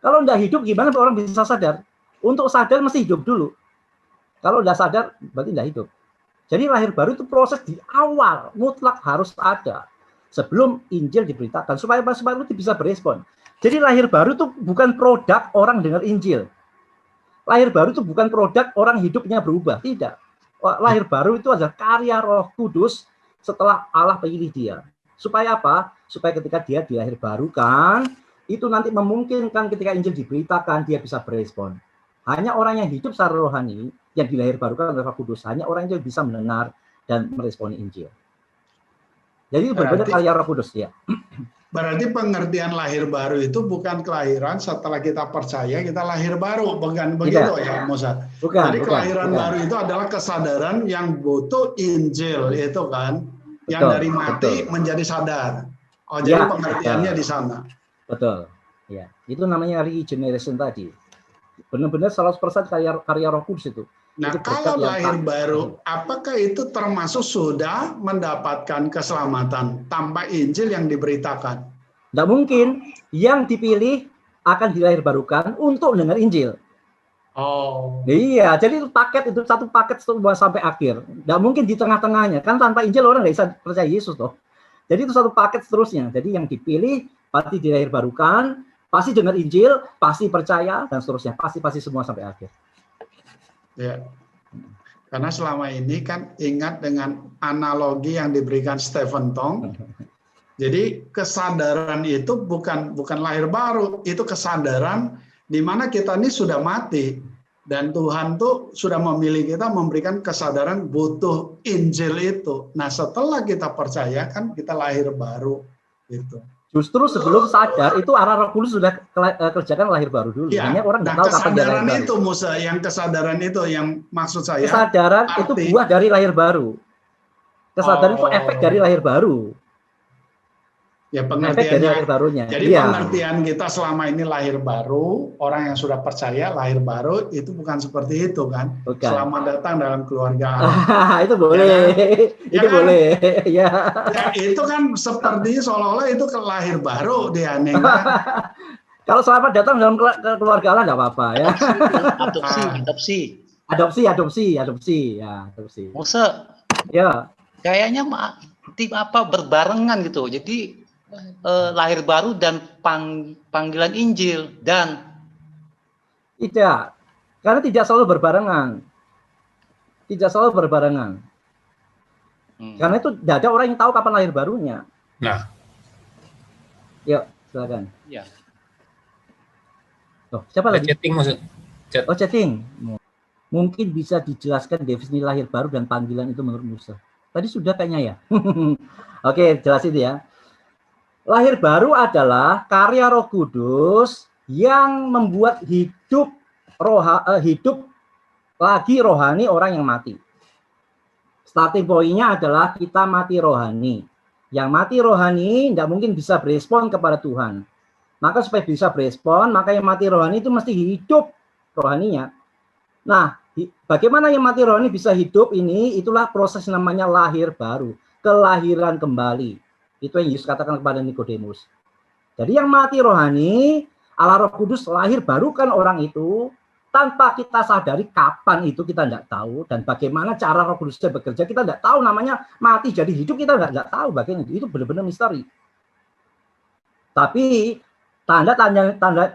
Kalau tidak hidup, gimana orang bisa sadar? Untuk sadar mesti hidup dulu. Kalau tidak sadar, berarti tidak hidup. Jadi lahir baru itu proses di awal, mutlak harus ada. Sebelum Injil diberitakan, supaya itu bisa berespon. Jadi lahir baru itu bukan produk orang dengar Injil. Lahir baru itu bukan produk orang hidupnya berubah. Tidak. Lahir baru itu adalah karya Roh Kudus setelah Allah pilih dia. Supaya apa? Supaya ketika dia dilahir barukan, itu nanti memungkinkan ketika Injil diberitakan dia bisa berespon. Hanya orang yang hidup secara rohani yang dilahir barukan oleh Roh Kudus, hanya orang yang bisa mendengar dan meresponi Injil. Jadi berbeda karya Roh Kudus ya. Berarti pengertian lahir baru itu bukan kelahiran setelah kita percaya kita lahir baru, bukan begitu ya, Musa? Jadi kelahiran baru itu adalah kesadaran yang butuh Injil itu kan, yang dari mati menjadi sadar. Oh, jadi pengertiannya di sana. Betul. Ya, itu namanya regeneration tadi. Benar-benar 100% karya Roh Kudus itu. Nah, Itu berkat kalau yang lahir baru, apakah itu termasuk sudah mendapatkan keselamatan tanpa Injil yang diberitakan? Tidak mungkin. Yang dipilih akan dilahirbarukan untuk mendengar Injil. Oh, Iya, jadi itu paket, itu satu paket semua sampai akhir. Nggak mungkin di tengah-tengahnya. Kan tanpa Injil orang nggak bisa percaya Yesus toh. Jadi itu satu paket seterusnya. Jadi yang dipilih pasti dilahirbarukan, pasti dengar Injil, pasti percaya, dan seterusnya. Pasti semua sampai akhir. ya. Karena selama ini kan ingat dengan analogi yang diberikan Stephen Tong. Jadi kesadaran itu bukan lahir baru, itu kesadaran di mana kita ini sudah mati dan Tuhan tuh sudah memilih kita, memberikan kesadaran butuh Injil itu. Nah, setelah kita percaya kan kita lahir baru gitu. Justru sebelum sadar itu arah Roh Kudus sudah kerjakan lahir baru dulu. Ya, Hanya orang nah nggak tahu kapan dia lahir kesadaran baru. itu Musa, yang kesadaran itu yang maksud saya. Kesadaran itu buah dari lahir baru. Kesadaran itu efek dari lahir baru. Ya, Efek dari lahir pengertiannya. barunya. Jadi Iya. pengertian kita selama ini lahir baru, orang yang sudah percaya lahir baru itu bukan seperti itu kan. Bukan. Selamat datang dalam keluarga Allah. Itu boleh. Ya Itu kan? boleh. Ya. Ya, itu kan seperti seolah-olah itu lahir baru dia nih kan. Kalau selamat datang dalam keluarga Allah nggak apa-apa ya. Adopsi. Ya, adopsi. Musa, Ya. kayaknya berbarengan gitu. Jadi lahir baru dan panggilan Injil dan Tidak. Karena tidak selalu berbarengan. Karena itu tidak ada orang yang tahu kapan lahir barunya. Nah, Yuk, silakan. ya. Oh, siapa ada lagi? chatting maksud. Chat. Oh, chatting. Mungkin bisa dijelaskan definisi lahir baru dan panggilan itu menurut Musa. Tadi sudah kayaknya ya. Oke, jelasin ya. Lahir baru adalah karya Roh Kudus yang membuat hidup lagi rohani orang yang mati. Starting point-nya adalah kita mati rohani. Yang mati rohani tidak mungkin bisa berespon kepada Tuhan. Maka supaya bisa berespon, maka yang mati rohani itu mesti hidup rohaninya. Nah, bagaimana yang mati rohani bisa hidup ini? Itulah proses namanya lahir baru, kelahiran kembali. Itu yang Yesus katakan kepada Nikodemus. Jadi yang mati rohani, Allah Roh Kudus lahir barukan orang itu tanpa kita sadari kapan itu kita tidak tahu, dan bagaimana cara Roh Kudusnya bekerja kita tidak tahu. Namanya mati jadi hidup kita tidak tahu bagaimana itu benar-benar misteri. Tapi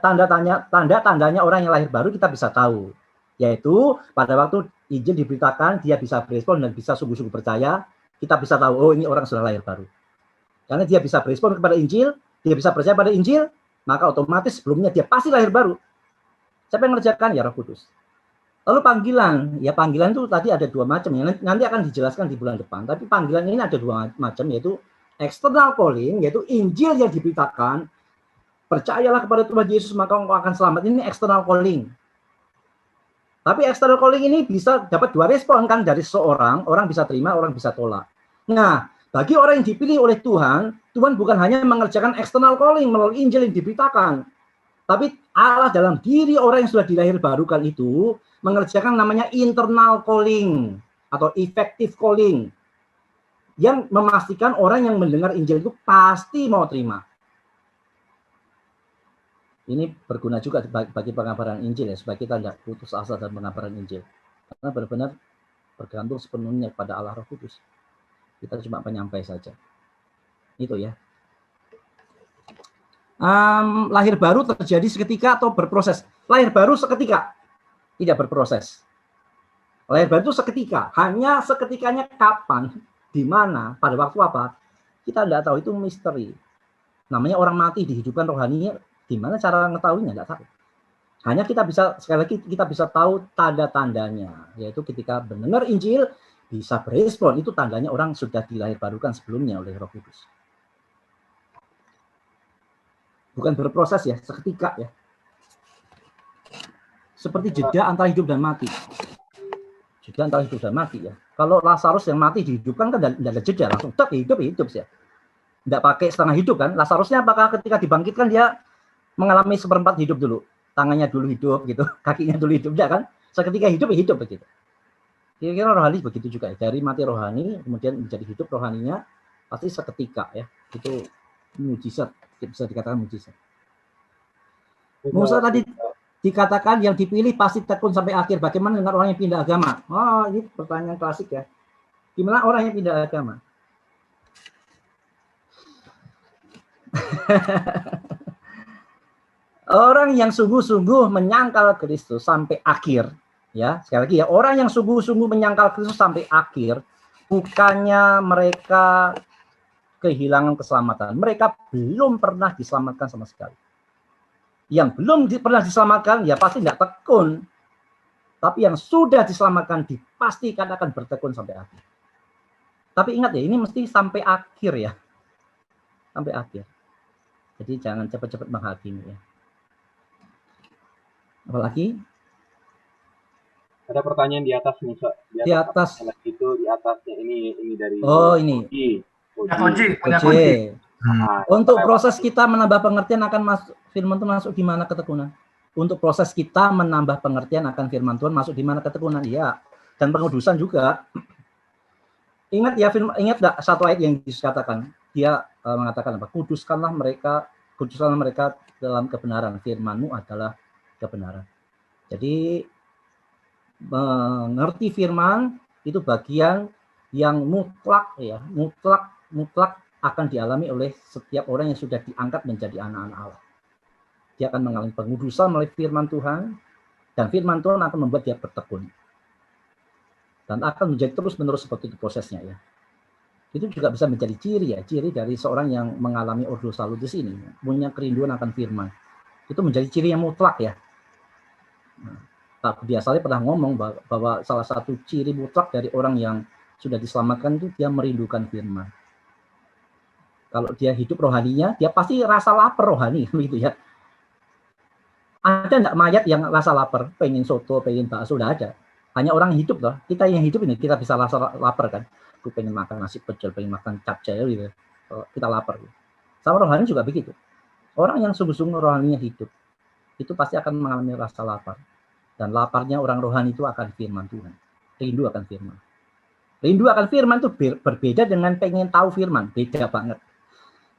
tanda-tandanya orang yang lahir baru kita bisa tahu, yaitu pada waktu Injil diberitakan dia bisa berespon dan bisa sungguh-sungguh percaya, kita bisa tahu oh ini orang sudah lahir baru. Karena dia bisa berespon kepada Injil, dia bisa percaya pada Injil, maka otomatis sebelumnya dia pasti lahir baru. Siapa yang mengerjakan? Ya Roh Kudus. Lalu panggilan, ya panggilan itu tadi ada dua macam, ya nanti akan dijelaskan di bulan depan. Tapi panggilan ini ada dua macam, yaitu external calling, yaitu Injil yang diberitakan, percayalah kepada Tuhan Yesus maka engkau akan selamat. Ini external calling. Tapi external calling ini bisa dapat dua respon kan dari seseorang, orang bisa terima, orang bisa tolak. Nah, bagi orang yang dipilih oleh Tuhan, Tuhan bukan hanya mengerjakan external calling melalui Injil yang diberitakan, tapi Allah dalam diri orang yang sudah dilahirbarukan itu mengerjakan namanya internal calling atau effective calling, yang memastikan orang yang mendengar Injil itu pasti mau terima. Ini berguna juga bagi pengabaran Injil ya, supaya kita tidak putus asa dalam pengabaran Injil. Karena benar-benar bergantung sepenuhnya pada Allah Roh Kudus. Kita cuma penyampai saja. Itu ya. Lahir baru terjadi seketika atau berproses? Lahir baru seketika, tidak berproses. Lahir baru itu seketika, hanya seketikanya kapan, di mana, pada waktu apa, kita tidak tahu, itu misteri. Namanya orang mati dihidupkan rohaninya, gimana cara mengetahuinya, tidak tahu. Hanya kita bisa, sekali lagi, kita bisa tahu tanda-tandanya, yaitu ketika mendengar Injil, bisa berespon, itu tandanya orang sudah dilahirbarukan sebelumnya oleh Roh Kudus. Bukan berproses ya, seketika ya. Seperti jeda antara hidup dan mati. Jeda antara hidup dan mati ya. Kalau Lazarus yang mati dihidupkan kan tidak ada jeda, langsung tak hidup ya. Tidak pakai setengah hidup kan. Lazarusnya apakah ketika dibangkitkan dia mengalami seperempat hidup dulu? Tangannya dulu hidup gitu, kakinya dulu hidup, tidak kan? Seketika hidup ya hidup begitu. Kira-kira rohani begitu juga ya. Dari mati rohani kemudian menjadi hidup rohaninya pasti seketika ya. Itu mujizat, bisa dikatakan mujizat. Musa tadi dikatakan yang dipilih pasti tekun sampai akhir. Bagaimana dengan orang yang pindah agama? Oh, ini pertanyaan klasik ya. Gimana orang yang pindah agama? Orang yang sungguh-sungguh menyangkal Kristus sampai akhir, ya sekali lagi ya, orang yang sungguh-sungguh menyangkal Kristus sampai akhir, bukannya mereka kehilangan keselamatan, mereka belum pernah diselamatkan sama sekali. Yang belum pernah diselamatkan ya pasti tidak tekun, tapi yang sudah diselamatkan dipastikan akan bertekun sampai akhir. Tapi ingat ya, ini mesti sampai akhir ya, sampai akhir. Jadi jangan cepat-cepat menghakimi ya. Apalagi? Ada pertanyaan di atas nih, Sok. Di atas. Itu di atasnya ini dari. Oh, ini. Koji. Untuk proses kita menambah pengertian akan masuk firman Tuhan masuk di mana ketekunan? Untuk proses kita menambah pengertian akan firman Tuhan masuk di mana ketekunan? Iya. Dan pengudusan juga. Ingat ya, ingat enggak satu ayat yang dikatakan? Dia mengatakan apa? Kuduskanlah mereka dalam kebenaran. Firman-Mu adalah kebenaran. Jadi mengerti firman itu bagian yang mutlak ya, mutlak akan dialami oleh setiap orang yang sudah diangkat menjadi anak-anak Allah. Dia akan mengalami pengudusan melalui firman Tuhan, dan firman Tuhan akan membuat dia bertekun. Dan akan menjadi terus-menerus seperti itu prosesnya ya. Itu juga bisa menjadi ciri dari seorang yang mengalami ordo salutis ini, punya kerinduan akan firman. Itu menjadi ciri yang mutlak ya. Pak Budi Asali pernah ngomong bahwa salah satu ciri mutlak dari orang yang sudah diselamatkan itu dia merindukan firman. Kalau dia hidup rohaninya, dia pasti rasa lapar rohani, gitu ya. Ada enggak mayat yang rasa lapar, pengen soto, pengen bakso, enggak ada. Hanya orang hidup loh. Kita yang hidup ini kita bisa rasa lapar kan. Aku pengen makan nasi pecel, pengen makan capcay gitu. Kita lapar. Sama rohani juga begitu. Orang yang sungguh-sungguh rohaninya hidup, itu pasti akan mengalami rasa lapar. Dan laparnya orang rohani itu akan firman Tuhan. Rindu akan firman. Rindu akan firman itu berbeda dengan pengen tahu firman. Beda banget.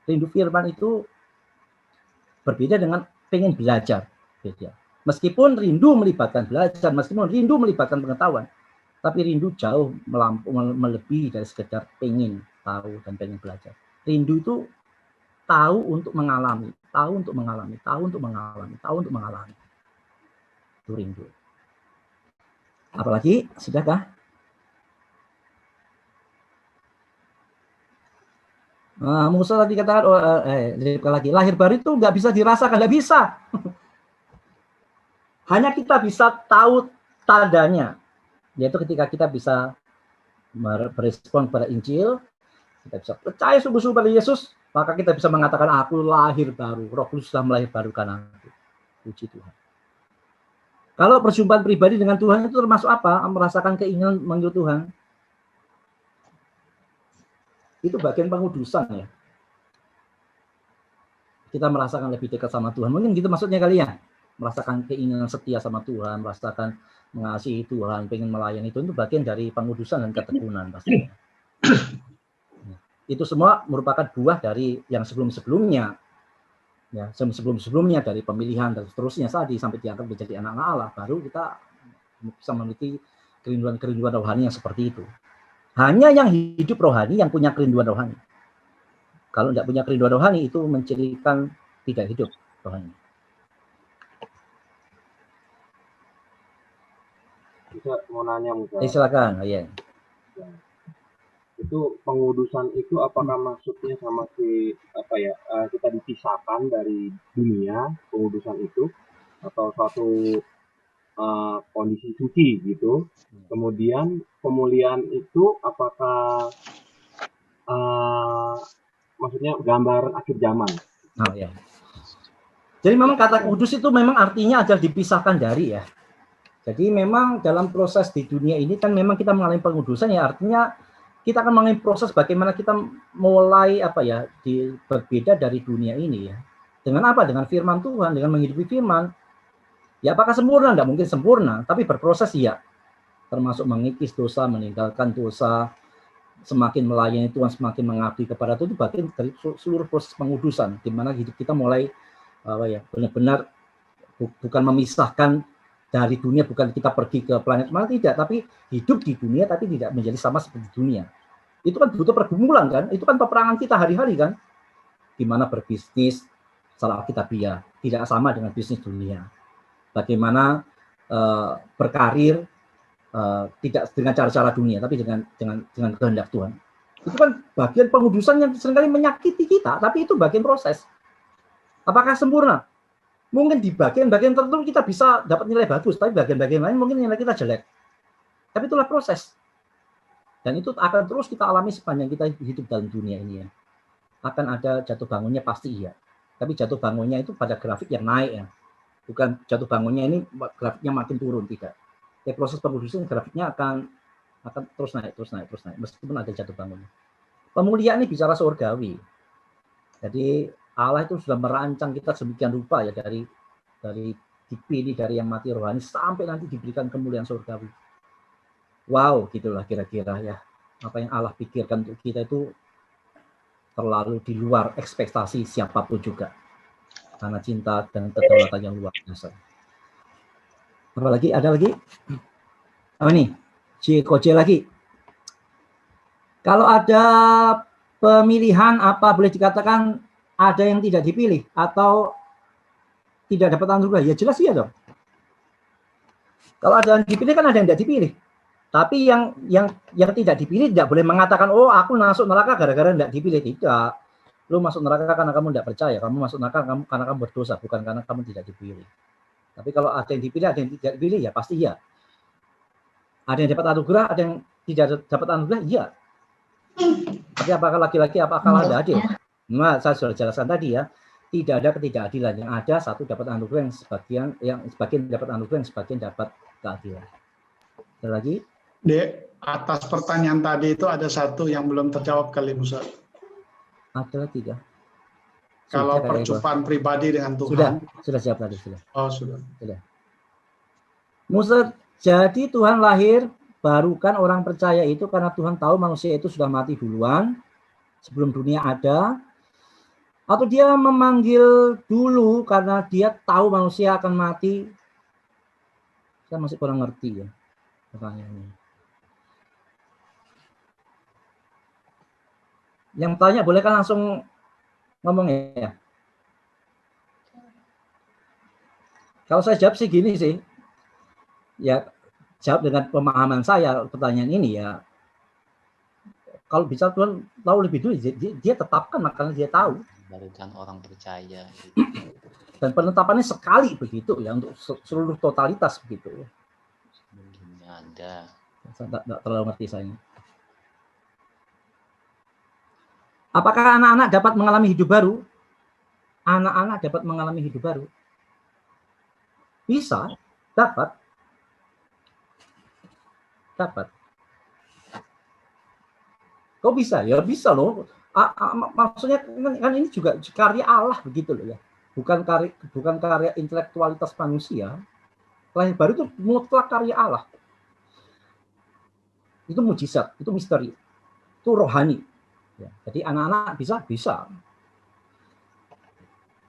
Rindu firman itu berbeda dengan pengen belajar. Beda. Meskipun rindu melibatkan belajar, meskipun rindu melibatkan pengetahuan, tapi rindu jauh melebihi dari sekedar pengen tahu dan pengen belajar. Rindu itu tahu untuk mengalami, tahu untuk mengalami, tahu untuk mengalami, tahu untuk mengalami. Itu rindu. Apalagi, sudahkah? Musa tadi katakan, lagi lahir baru itu nggak bisa dirasakan, nggak bisa. Hanya kita bisa tahu tandanya, yaitu ketika kita bisa merespon pada Injil, kita bisa percaya sungguh-sungguh pada Yesus, maka kita bisa mengatakan aku lahir baru, Roh Kudus sudah melahirbarukan aku. Puji Tuhan. Kalau perjumpaan pribadi dengan Tuhan itu termasuk apa? Merasakan keinginan memanggil Tuhan. Itu bagian pengudusan ya. Kita merasakan lebih dekat sama Tuhan. Mungkin gitu maksudnya kali ya. Merasakan keinginan setia sama Tuhan, merasakan mengasihi Tuhan, pengen melayani itu bagian dari pengudusan dan ketekunan pastinya. Itu semua merupakan buah dari yang sebelum-sebelumnya. Ya, sebelum-sebelumnya dari pemilihan dan seterusnya sampai diangkat menjadi anak-anak Allah, baru kita bisa memiliki kerinduan-kerinduan rohani yang seperti itu. Hanya yang hidup rohani yang punya kerinduan rohani. Kalau tidak punya kerinduan rohani itu mencirikan tidak hidup rohani. Bisa mau nanya mungkin. Silakan, ya. Itu pengudusan itu apakah maksudnya sama kita dipisahkan dari dunia pengudusan itu atau suatu kondisi suci gitu. Kemudian pemulihan itu apakah maksudnya gambaran akhir zaman? Oh ya. Jadi memang kata kudus itu memang artinya adalah dipisahkan dari ya. Jadi memang dalam proses di dunia ini kan memang kita mengalami pengudusan ya, artinya kita akan mengalami proses bagaimana kita mulai berbeda dari dunia ini ya. Dengan apa? Dengan firman Tuhan, dengan menghidupi firman. Ya apakah sempurna? Enggak mungkin sempurna, tapi berproses iya. termasuk mengikis dosa, meninggalkan dosa, semakin melayani Tuhan, semakin mengabdi kepada Tuhan, itu bagian dari seluruh proses pengudusan, di mana hidup kita mulai benar-benar bukan memisahkan dari dunia, bukan kita pergi ke planet mana, tidak, tapi hidup di dunia tapi tidak menjadi sama seperti dunia. Itu kan butuh pergumulan kan, itu kan peperangan kita hari-hari kan, gimana berbisnis secara alkitabiah tidak sama dengan bisnis dunia, bagaimana berkarir tidak dengan cara-cara dunia tapi dengan kehendak Tuhan. Itu kan bagian pengudusan yang seringkali menyakiti kita, tapi itu bagian proses. Apakah sempurna? Mungkin di bagian-bagian tertentu kita bisa dapat nilai bagus, tapi bagian-bagian lain mungkin nilai kita jelek. Tapi itulah proses. Dan itu akan terus kita alami sepanjang kita hidup dalam dunia ini ya. Akan ada jatuh bangunnya, pasti iya. Tapi jatuh bangunnya itu pada grafik yang naik ya. Bukan jatuh bangunnya ini grafiknya makin turun, tidak. Ya, proses pengudusan grafiknya akan terus naik, meskipun ada jatuh bangunnya. Pemuliaan ini bicara surgawi. Jadi Allah itu sudah merancang kita sedemikian rupa ya, dari dipilih dari yang mati rohani sampai nanti diberikan kemuliaan surgawi. Wow, gitulah kira-kira ya. Apa yang Allah pikirkan untuk kita itu terlalu di luar ekspektasi siapapun juga. Karena cinta dan kedaulatan yang luar biasa. Apa lagi? Ada lagi? Apa nih? Koje lagi. Kalau ada pemilihan, apa boleh dikatakan ada yang tidak dipilih atau tidak dapat anugerah? Ya jelas iya dong. Kalau ada yang dipilih kan ada yang tidak dipilih. Tapi yang tidak dipilih tidak boleh mengatakan, oh aku masuk neraka gara-gara tidak dipilih. Tidak. Lu masuk neraka karena kamu tidak percaya. Kamu masuk neraka karena kamu berdosa, bukan karena kamu tidak dipilih. Tapi kalau ada yang dipilih, ada yang tidak dipilih, ya pasti ya. Ada yang dapat anugerah, ada yang tidak dapat anugerah, iya. Tapi apakah laki-laki, apakah ada adil? Nah, saya sudah jelaskan tadi ya, tidak ada ketidakadilan. Yang ada satu dapat anugerah, yang sebagian dapat anugerah, yang sebagian dapat keadilan. Ada lagi? Di atas pertanyaan tadi itu ada satu yang belum terjawab kali Musa. Ada lagi ya? Kalau perjumpaan pribadi dengan Tuhan. Sudah siap tadi, sudah. Oh, sudah. Musa, jadi Tuhan lahir barukan orang percaya itu karena Tuhan tahu manusia itu sudah mati duluan sebelum dunia ada, atau dia memanggil dulu karena dia tahu manusia akan mati? Saya masih kurang ngerti ya pertanyaannya. Yang tanya boleh kan langsung ngomong ya. Kalau saya jawab sih gini sih, ya jawab dengan pemahaman saya pertanyaan ini ya. Kalau bisa Tuhan tahu lebih dulu, dia tetapkan makanya dia tahu. Barukan orang percaya. Gitu. Dan penetapannya sekali begitu ya untuk seluruh totalitas begitu. Sebelumnya ada. Saya tidak terlalu ngerti saya. Apakah anak-anak dapat mengalami hidup baru? Anak-anak dapat mengalami hidup baru? Bisa, dapat. Kok bisa? Ya bisa loh. Maksudnya kan ini juga karya Allah begitu loh ya. Bukan karya intelektualitas manusia. Lahir baru itu mutlak karya Allah. Itu mujizat, itu misteri, itu rohani. Ya, jadi anak-anak bisa.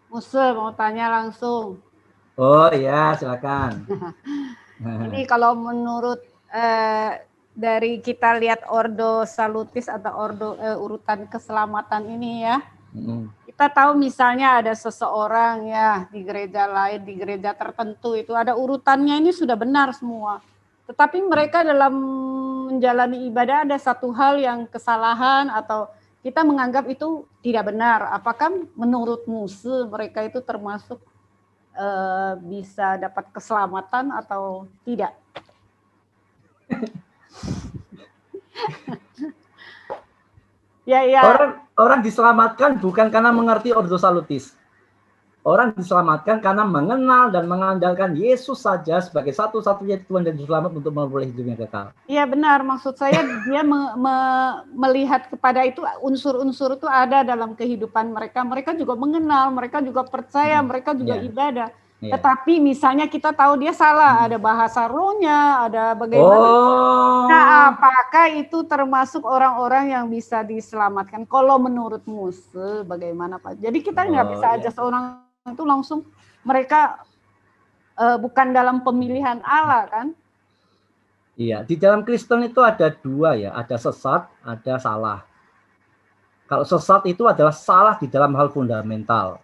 Musa mau tanya langsung. Oh ya, silakan. Ini kalau menurut dari kita lihat ordo salutis atau ordo urutan keselamatan ini ya, kita tahu misalnya ada seseorang ya di gereja lain, di gereja tertentu itu ada urutannya ini sudah benar semua. Tetapi mereka dalam menjalani ibadah ada satu hal yang kesalahan atau kita menganggap itu tidak benar. Apakah menurut Musa mereka itu termasuk bisa dapat keselamatan atau tidak? Ya. Orang diselamatkan bukan karena mengerti ordo salutis. Orang diselamatkan karena mengenal dan mengandalkan Yesus saja sebagai satu-satunya Tuhan dan Juru Selamat untuk memperoleh hidup yang kekal. Iya benar, maksud saya dia melihat kepada itu unsur-unsur itu ada dalam kehidupan mereka. Mereka juga mengenal, mereka juga percaya, mereka juga ibadah. Iya. Tetapi misalnya kita tahu dia salah, ada bahasa rohnya, ada bagaimana. Oh. Nah, apakah itu termasuk orang-orang yang bisa diselamatkan? Kalau menurut Musa, bagaimana Pak? Jadi kita nggak bisa aja seorang itu langsung mereka bukan dalam pemilihan Allah kan? Iya, di dalam Kristen itu ada dua ya, ada sesat, ada salah. Kalau sesat itu adalah salah di dalam hal fundamental,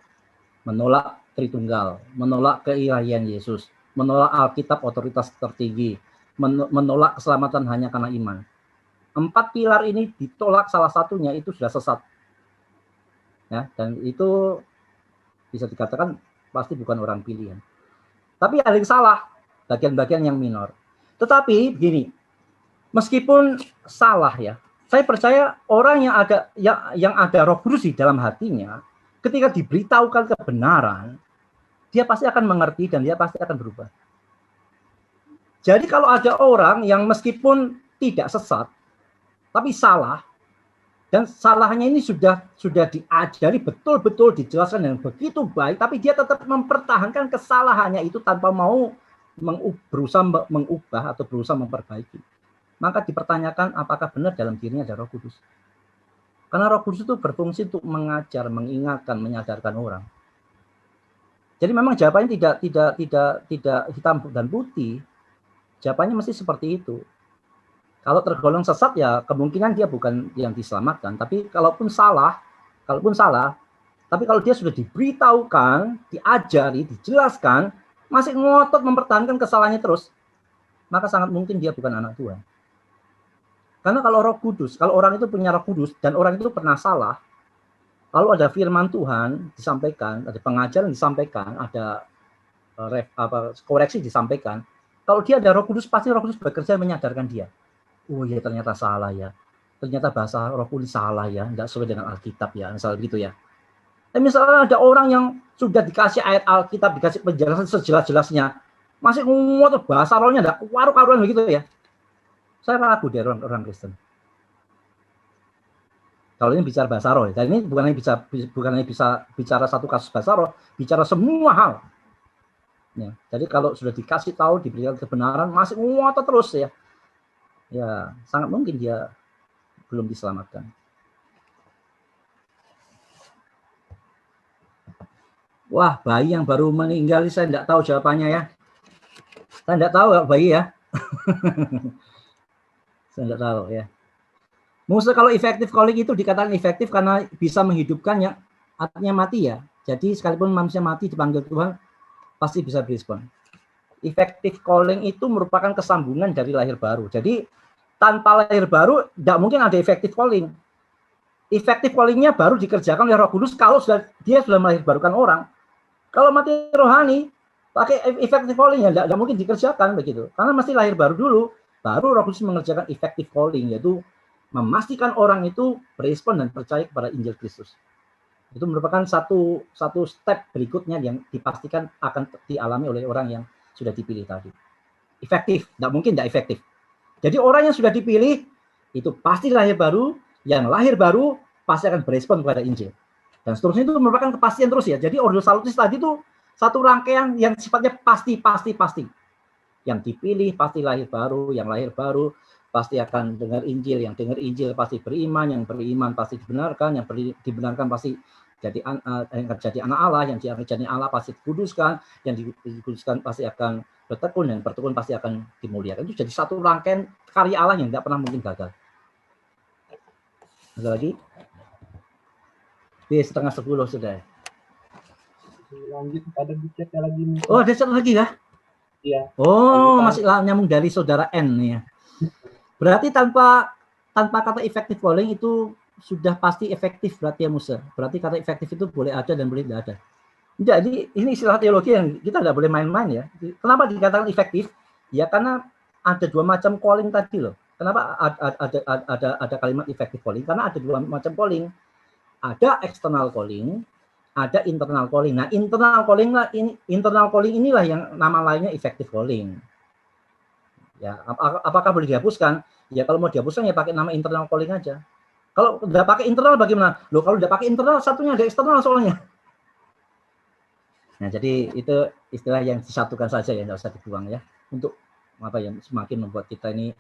menolak Tritunggal, menolak keilahian Yesus, menolak Alkitab otoritas tertinggi, menolak keselamatan hanya karena iman. 4 pilar ini ditolak salah satunya itu sudah sesat. Ya, dan itu bisa dikatakan pasti bukan orang pilihan. Tapi ada yang salah, bagian-bagian yang minor. Tetapi begini, meskipun salah ya, saya percaya orang yang ada Roh Kudus di dalam hatinya, ketika diberitahukan kebenaran, dia pasti akan mengerti dan dia pasti akan berubah. Jadi kalau ada orang yang meskipun tidak sesat, tapi salah, dan salahnya ini sudah diajari betul-betul dijelaskan dengan begitu baik, tapi dia tetap mempertahankan kesalahannya itu tanpa mau berusaha mengubah atau berusaha memperbaiki, maka dipertanyakan apakah benar dalam dirinya ada Roh Kudus. Karena Roh Kudus itu berfungsi untuk mengajar, mengingatkan, menyadarkan orang. Jadi memang jawabannya tidak hitam dan putih. Jawabannya mesti seperti itu. Kalau tergolong sesat ya kemungkinan dia bukan yang diselamatkan. Tapi kalaupun salah, tapi kalau dia sudah diberitahukan, diajari, dijelaskan, masih ngotot mempertahankan kesalahannya terus, maka sangat mungkin dia bukan anak Tuhan. Karena kalau Roh Kudus, kalau orang itu punya Roh Kudus dan orang itu pernah salah, lalu ada firman Tuhan disampaikan, ada pengajaran disampaikan, ada koreksi disampaikan. Kalau dia ada Roh Kudus, pasti Roh Kudus bekerja menyadarkan dia. Oh ya ternyata salah ya. Ternyata bahasa Roh Kudus salah ya, tidak sesuai dengan Alkitab ya, misalnya begitu ya. Dan misalnya ada orang yang sudah dikasih ayat Alkitab, dikasih penjelasan sejelas-jelasnya, masih ngotot bahasa rohnya tidak karu-karuan begitu ya. Saya ragu dari orang Kristen. Kalau ini bicara bahasa roh, dan ini bukan hanya bisa bicara satu kasus bahasa roh, bicara semua hal. Ya, jadi kalau sudah dikasih tahu, diberikan kebenaran, masih ngotot terus ya. Ya, sangat mungkin dia belum diselamatkan. Wah, bayi yang baru meninggal, saya tidak tahu jawabannya ya. Saya tidak tahu bayi ya. Saya tidak tahu ya. Musa kalau effective calling itu dikatakan efektif karena bisa menghidupkan yang artinya mati ya. Jadi sekalipun manusia mati dipanggil Tuhan, pasti bisa berespon. Effective calling itu merupakan kesambungan dari lahir baru. Jadi tanpa lahir baru tidak mungkin ada effective calling. Effective callingnya baru dikerjakan oleh Roh Kudus kalau dia sudah melahir barukan orang. Kalau mati rohani, pakai effective calling ya tidak mungkin dikerjakan begitu. Karena mesti lahir baru dulu, baru Roh Kudus mengerjakan effective calling, yaitu memastikan orang itu berespon dan percaya kepada Injil Kristus. Itu merupakan satu step berikutnya yang dipastikan akan dialami oleh orang yang sudah dipilih tadi. Efektif, tidak mungkin tidak efektif. Jadi orang yang sudah dipilih itu pasti lahir baru, yang lahir baru pasti akan berespon kepada Injil. Dan seterusnya itu merupakan kepastian terus ya. Jadi Ordo Salutis tadi itu satu rangkaian yang sifatnya pasti. Yang dipilih pasti lahir baru, yang lahir baru pasti akan dengar Injil, yang dengar Injil pasti beriman, yang beriman pasti dibenarkan, yang dibenarkan pasti jadi anak Allah, yang jadi Allah pasti dikuduskan, yang dikuduskan pasti akan bertekun, dan bertekun pasti akan dimuliakan. Itu jadi satu rangkaian karya Allah yang tidak pernah mungkin gagal. Ada lagi? Di 9:30 sudah. Lanjut, ada di chat lagi. Oh, ada chat lagi ya? Iya. Oh, masih nyambung dari saudara N nih ya. Berarti tanpa kata effective calling itu sudah pasti efektif berarti ya Musa. Berarti kata efektif itu boleh ada dan boleh tidak ada. Jadi ini istilah teologi yang kita tidak boleh main-main ya. Kenapa dikatakan efektif? Ya karena ada dua macam calling tadi loh. Kenapa ada kalimat effective calling? Karena ada dua macam calling. Ada external calling, ada internal calling. Nah, internal calling inilah yang nama lainnya effective calling. Ya, apakah boleh dihapuskan? Ya kalau mau dihapuskan ya pakai nama internal calling aja. Kalau udah pakai internal bagaimana? Loh, kalau udah pakai internal satunya ada eksternal soalnya. Nah, jadi itu istilah yang disatukan saja ya, nggak usah dibuang ya. Untuk apa ya, semakin membuat kita ini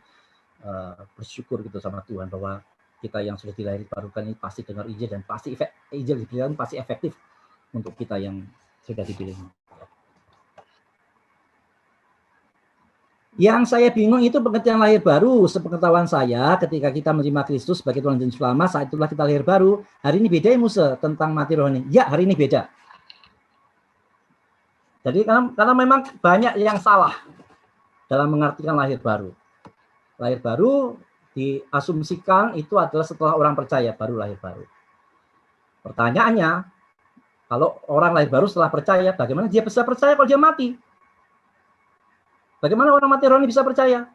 bersyukur gitu sama Tuhan bahwa kita yang sudah dilahirbarukan ini pasti dengar Injil dan pasti Injil dibilang pasti efektif untuk kita yang sudah dipilih. Yang saya bingung itu pengertian lahir baru. Sepengetahuan saya, ketika kita menerima Kristus sebagai Tuhan dan Juru Selamat, saat itulah kita lahir baru. Hari ini beda ya Musa tentang mati rohani. Ya, hari ini beda. Jadi karena memang banyak yang salah dalam mengartikan lahir baru. Lahir baru diasumsikan itu adalah setelah orang percaya baru lahir baru. Pertanyaannya, kalau orang lahir baru setelah percaya, bagaimana dia bisa percaya kalau dia mati? Bagaimana orang mati rohani bisa percaya?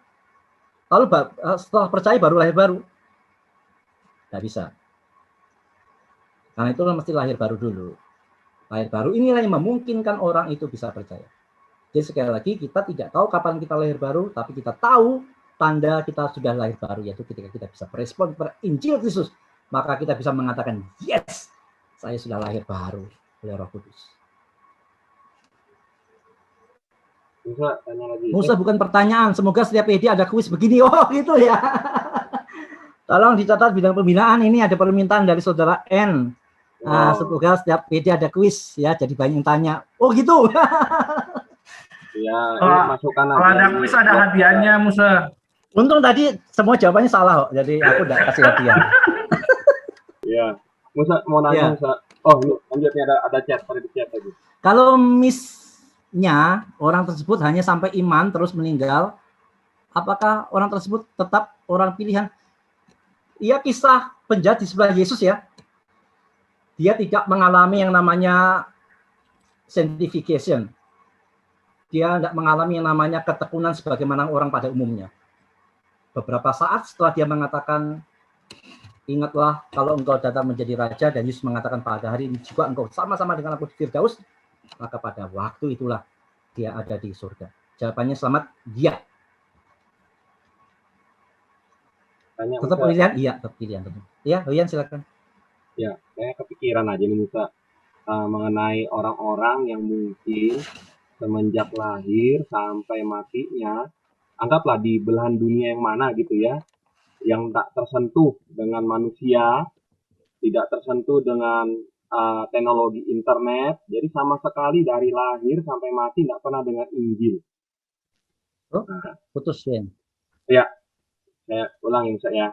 Lalu setelah percaya baru lahir baru? Tidak bisa. Karena itu mesti lahir baru dulu. Lahir baru inilah yang memungkinkan orang itu bisa percaya. Jadi sekali lagi kita tidak tahu kapan kita lahir baru, tapi kita tahu tanda kita sudah lahir baru, yaitu ketika kita bisa merespon kepada Injil Kristus, maka kita bisa mengatakan, yes, saya sudah lahir baru oleh Roh Kudus. Musa bukan pertanyaan, semoga setiap PD ada kuis begini, oh gitu ya. Tolong dicatat bidang pembinaan, ini ada permintaan dari saudara N. Semoga setiap PD ada kuis ya, jadi banyak yang tanya. Oh gitu. Ya, masukan kalau ada kuis ada hadiahnya, Musa. Untung tadi semua jawabannya salah kok, jadi aku enggak kasih hadiah. Iya, Musa mau nanya, Musa. Oh, lanjutnya ada chat, ada di chat tadi. Kalau misnya orang tersebut hanya sampai iman terus meninggal, apakah orang tersebut tetap orang pilihan? Ia kisah penjahat di sebelah Yesus ya. Dia tidak mengalami yang namanya sanctification. Dia tidak mengalami yang namanya ketekunan sebagaimana orang pada umumnya. Beberapa saat setelah dia mengatakan, ingatlah kalau engkau datang menjadi raja, dan Yesus mengatakan pada hari ini juga engkau sama-sama dengan aku di Firdaus, maka pada waktu itulah dia ada di surga. Jawabannya selamat, dia. Tetap pilihan? Iya, tetap pilihan. Ya, Hoyan silakan. Ya, saya kepikiran aja nih Musa mengenai orang-orang yang mungkin semenjak lahir sampai matinya, anggaplah di belahan dunia yang mana gitu ya, yang tak tersentuh dengan manusia, tidak tersentuh dengan teknologi internet, jadi sama sekali dari lahir sampai mati tidak pernah dengar Injil. Oh, putus ya? Ya, saya ulangin saya.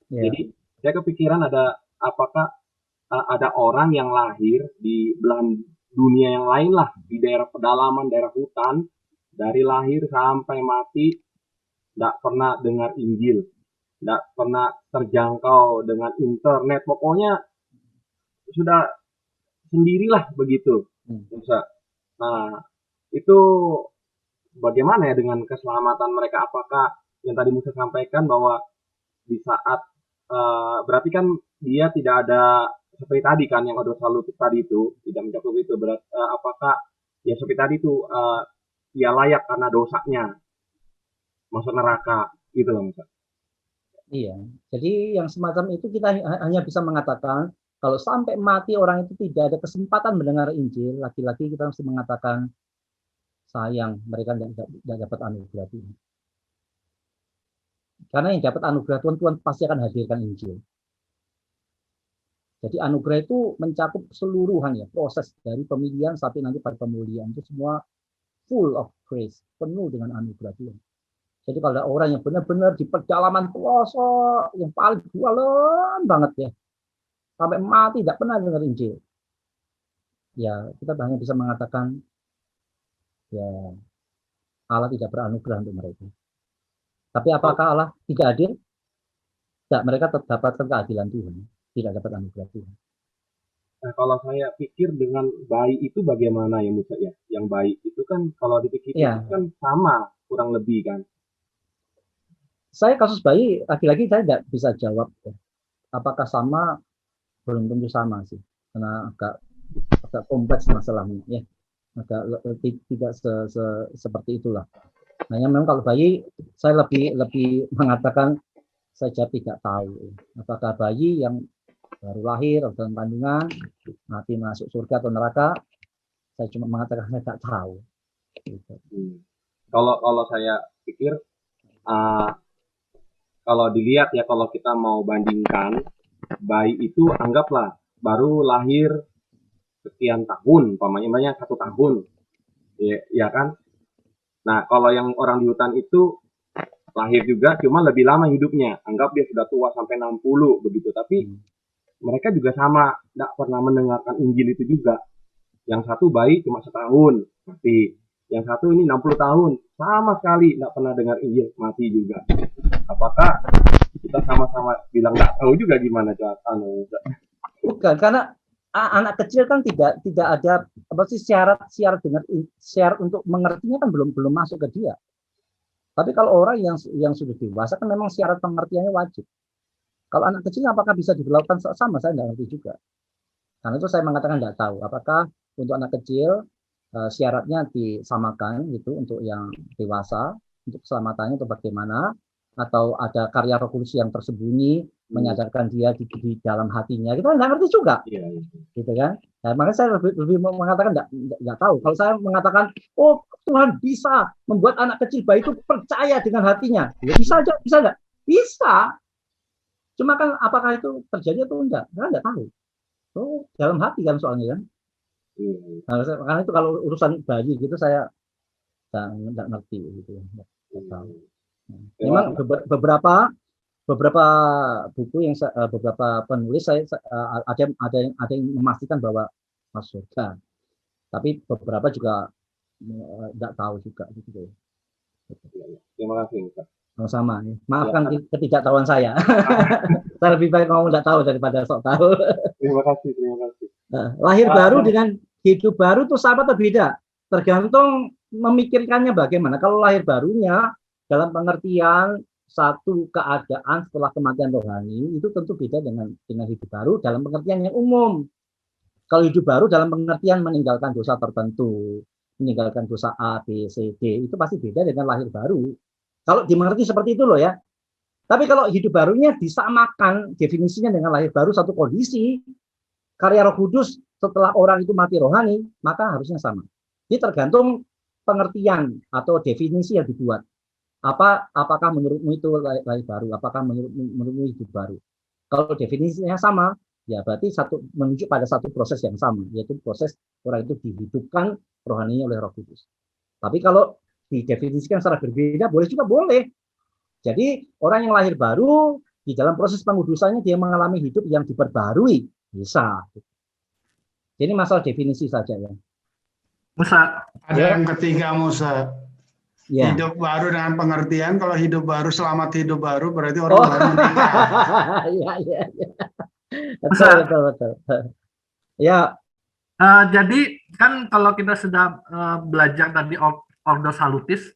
Ya. Jadi saya kepikiran apakah ada orang yang lahir di belahan dunia yang lain lah, di daerah pedalaman, daerah hutan, dari lahir sampai mati tidak pernah dengar Injil, tidak pernah terjangkau dengan internet, pokoknya sudah sendirilah begitu. Nah, itu bagaimana ya dengan keselamatan mereka? Apakah yang tadi Musa sampaikan bahwa di saat berarti kan dia tidak ada seperti tadi kan yang ada salutif tadi itu tidak mencakup itu, apakah ya seperti tadi itu ya layak karena dosanya masuk neraka gitu loh Musa. Iya, jadi yang semacam itu kita hanya bisa mengatakan kalau sampai mati orang itu tidak ada kesempatan mendengar Injil, lagi-lagi kita mesti mengatakan sayang mereka tidak dapat anugerah Tuhan. Karena yang dapat anugerah Tuhan pasti akan hadirkan Injil. Jadi anugerah itu mencakup keseluruhan ya, proses dari pemilihan sampai nanti pada pemulihan itu semua full of grace, penuh dengan anugerah Tuhan. Jadi kalau ada orang yang benar-benar di pedalaman pelosok yang paling jualan banget ya, sampai mati tidak pernah dengar Injil, ya kita hanya bisa mengatakan ya Allah tidak beranugerah untuk mereka. Tapi apakah Allah tidak adil? Tidak, mereka terdapat keadilan Tuhan, tidak dapat anugerah Tuhan. Nah, kalau saya pikir dengan bayi itu bagaimana ya Musa ya? Yang bayi itu kan kalau dipikir ya, itu kan sama kurang lebih kan. Saya kasus bayi lagi-lagi saya tidak bisa jawab ya. Apakah sama? Belum tentu sama sih, karena agak kompleks masalahnya ya, agak tidak seperti itulah. Hanya memang kalau bayi saya lebih mengatakan saya tidak tahu apakah bayi yang baru lahir atau dalam kandungan mati masuk surga atau neraka, Saya cuma mengatakan saya nggak tahu. Gitu. Kalau saya pikir kalau dilihat ya, kalau kita mau bandingkan, bayi itu anggaplah baru lahir sekian tahun, umpamanya 1 tahun, ya kan? Nah, kalau yang orang di hutan itu lahir juga, cuma lebih lama hidupnya. Anggap dia sudah tua sampai 60 begitu. Tapi mereka juga sama, tidak pernah mendengarkan Injil itu juga. Yang satu bayi cuma setahun, mati. Yang satu ini 60 tahun, sama sekali tidak pernah dengar Injil, mati juga. Apakah kita sama-sama bilang nggak tahu juga gimana cara? Bukan, karena anak kecil kan tidak ada syarat untuk mengertinya kan belum masuk ke dia. Tapi kalau orang yang sudah dewasa kan memang syarat pengertiannya wajib. Kalau anak kecil apakah bisa diberlakukan sama, saya tidak ngerti juga. Karena itu saya mengatakan tidak tahu apakah untuk anak kecil syaratnya disamakan gitu untuk yang dewasa, untuk keselamatannya atau bagaimana, atau ada karya Roh Kudus yang tersembunyi menyadarkan dia di dalam hatinya, kita nggak ngerti juga, gitu kan? Nah, makanya saya lebih mengatakan nggak tahu. Kalau saya mengatakan, oh Tuhan bisa membuat anak kecil bayi itu percaya dengan hatinya, ya bisa aja, bisa nggak? Bisa. Cuma kan apakah itu terjadi atau enggak? Saya nggak tahu. Oh, dalam hati kan soalnya kan. Nah, karena itu kalau urusan bayi gitu saya nggak ngerti gitu. Nggak tahu. Memang beberapa buku yang beberapa penulis ada yang memastikan bahwa masuk surga, tapi beberapa juga nggak tahu juga gitu. Terima kasih, Pak. Sama, maafkan ketidaktahuan saya. Saya lebih baik ngomong nggak tahu daripada sok tahu. Terima kasih. Lahir baru dengan hidup baru itu sama atau beda? Tergantung memikirkannya bagaimana. Kalau lahir barunya dalam pengertian satu keadaan setelah kematian rohani itu tentu beda dengan hidup baru dalam pengertian yang umum. Kalau hidup baru dalam pengertian meninggalkan dosa tertentu, meninggalkan dosa A, B, C, D, itu pasti beda dengan lahir baru. Kalau dimengerti seperti itu loh ya. Tapi kalau hidup barunya disamakan definisinya dengan lahir baru satu kondisi, karya Roh Kudus setelah orang itu mati rohani, maka harusnya sama. Jadi tergantung pengertian atau definisi yang dibuat. Apakah menurutmu itu lahir baru? Apakah menurutmu hidup baru? Kalau definisinya sama, ya berarti menunjuk pada satu proses yang sama, yaitu proses orang itu dihidupkan rohaninya oleh Roh Kudus. Tapi kalau didefinisikan secara berbeda, boleh juga boleh. Jadi orang yang lahir baru di dalam proses pengudusannya dia mengalami hidup yang diperbarui, bisa. Jadi masalah definisi saja ya. Musa, ada yang ketiga Musa. Ya. Hidup baru dengan pengertian, kalau hidup baru selamat hidup baru berarti orang baru meninggal. Iya. Betul. Ya. Jadi kan kalau kita sudah belajar tadi Ordo Salutis,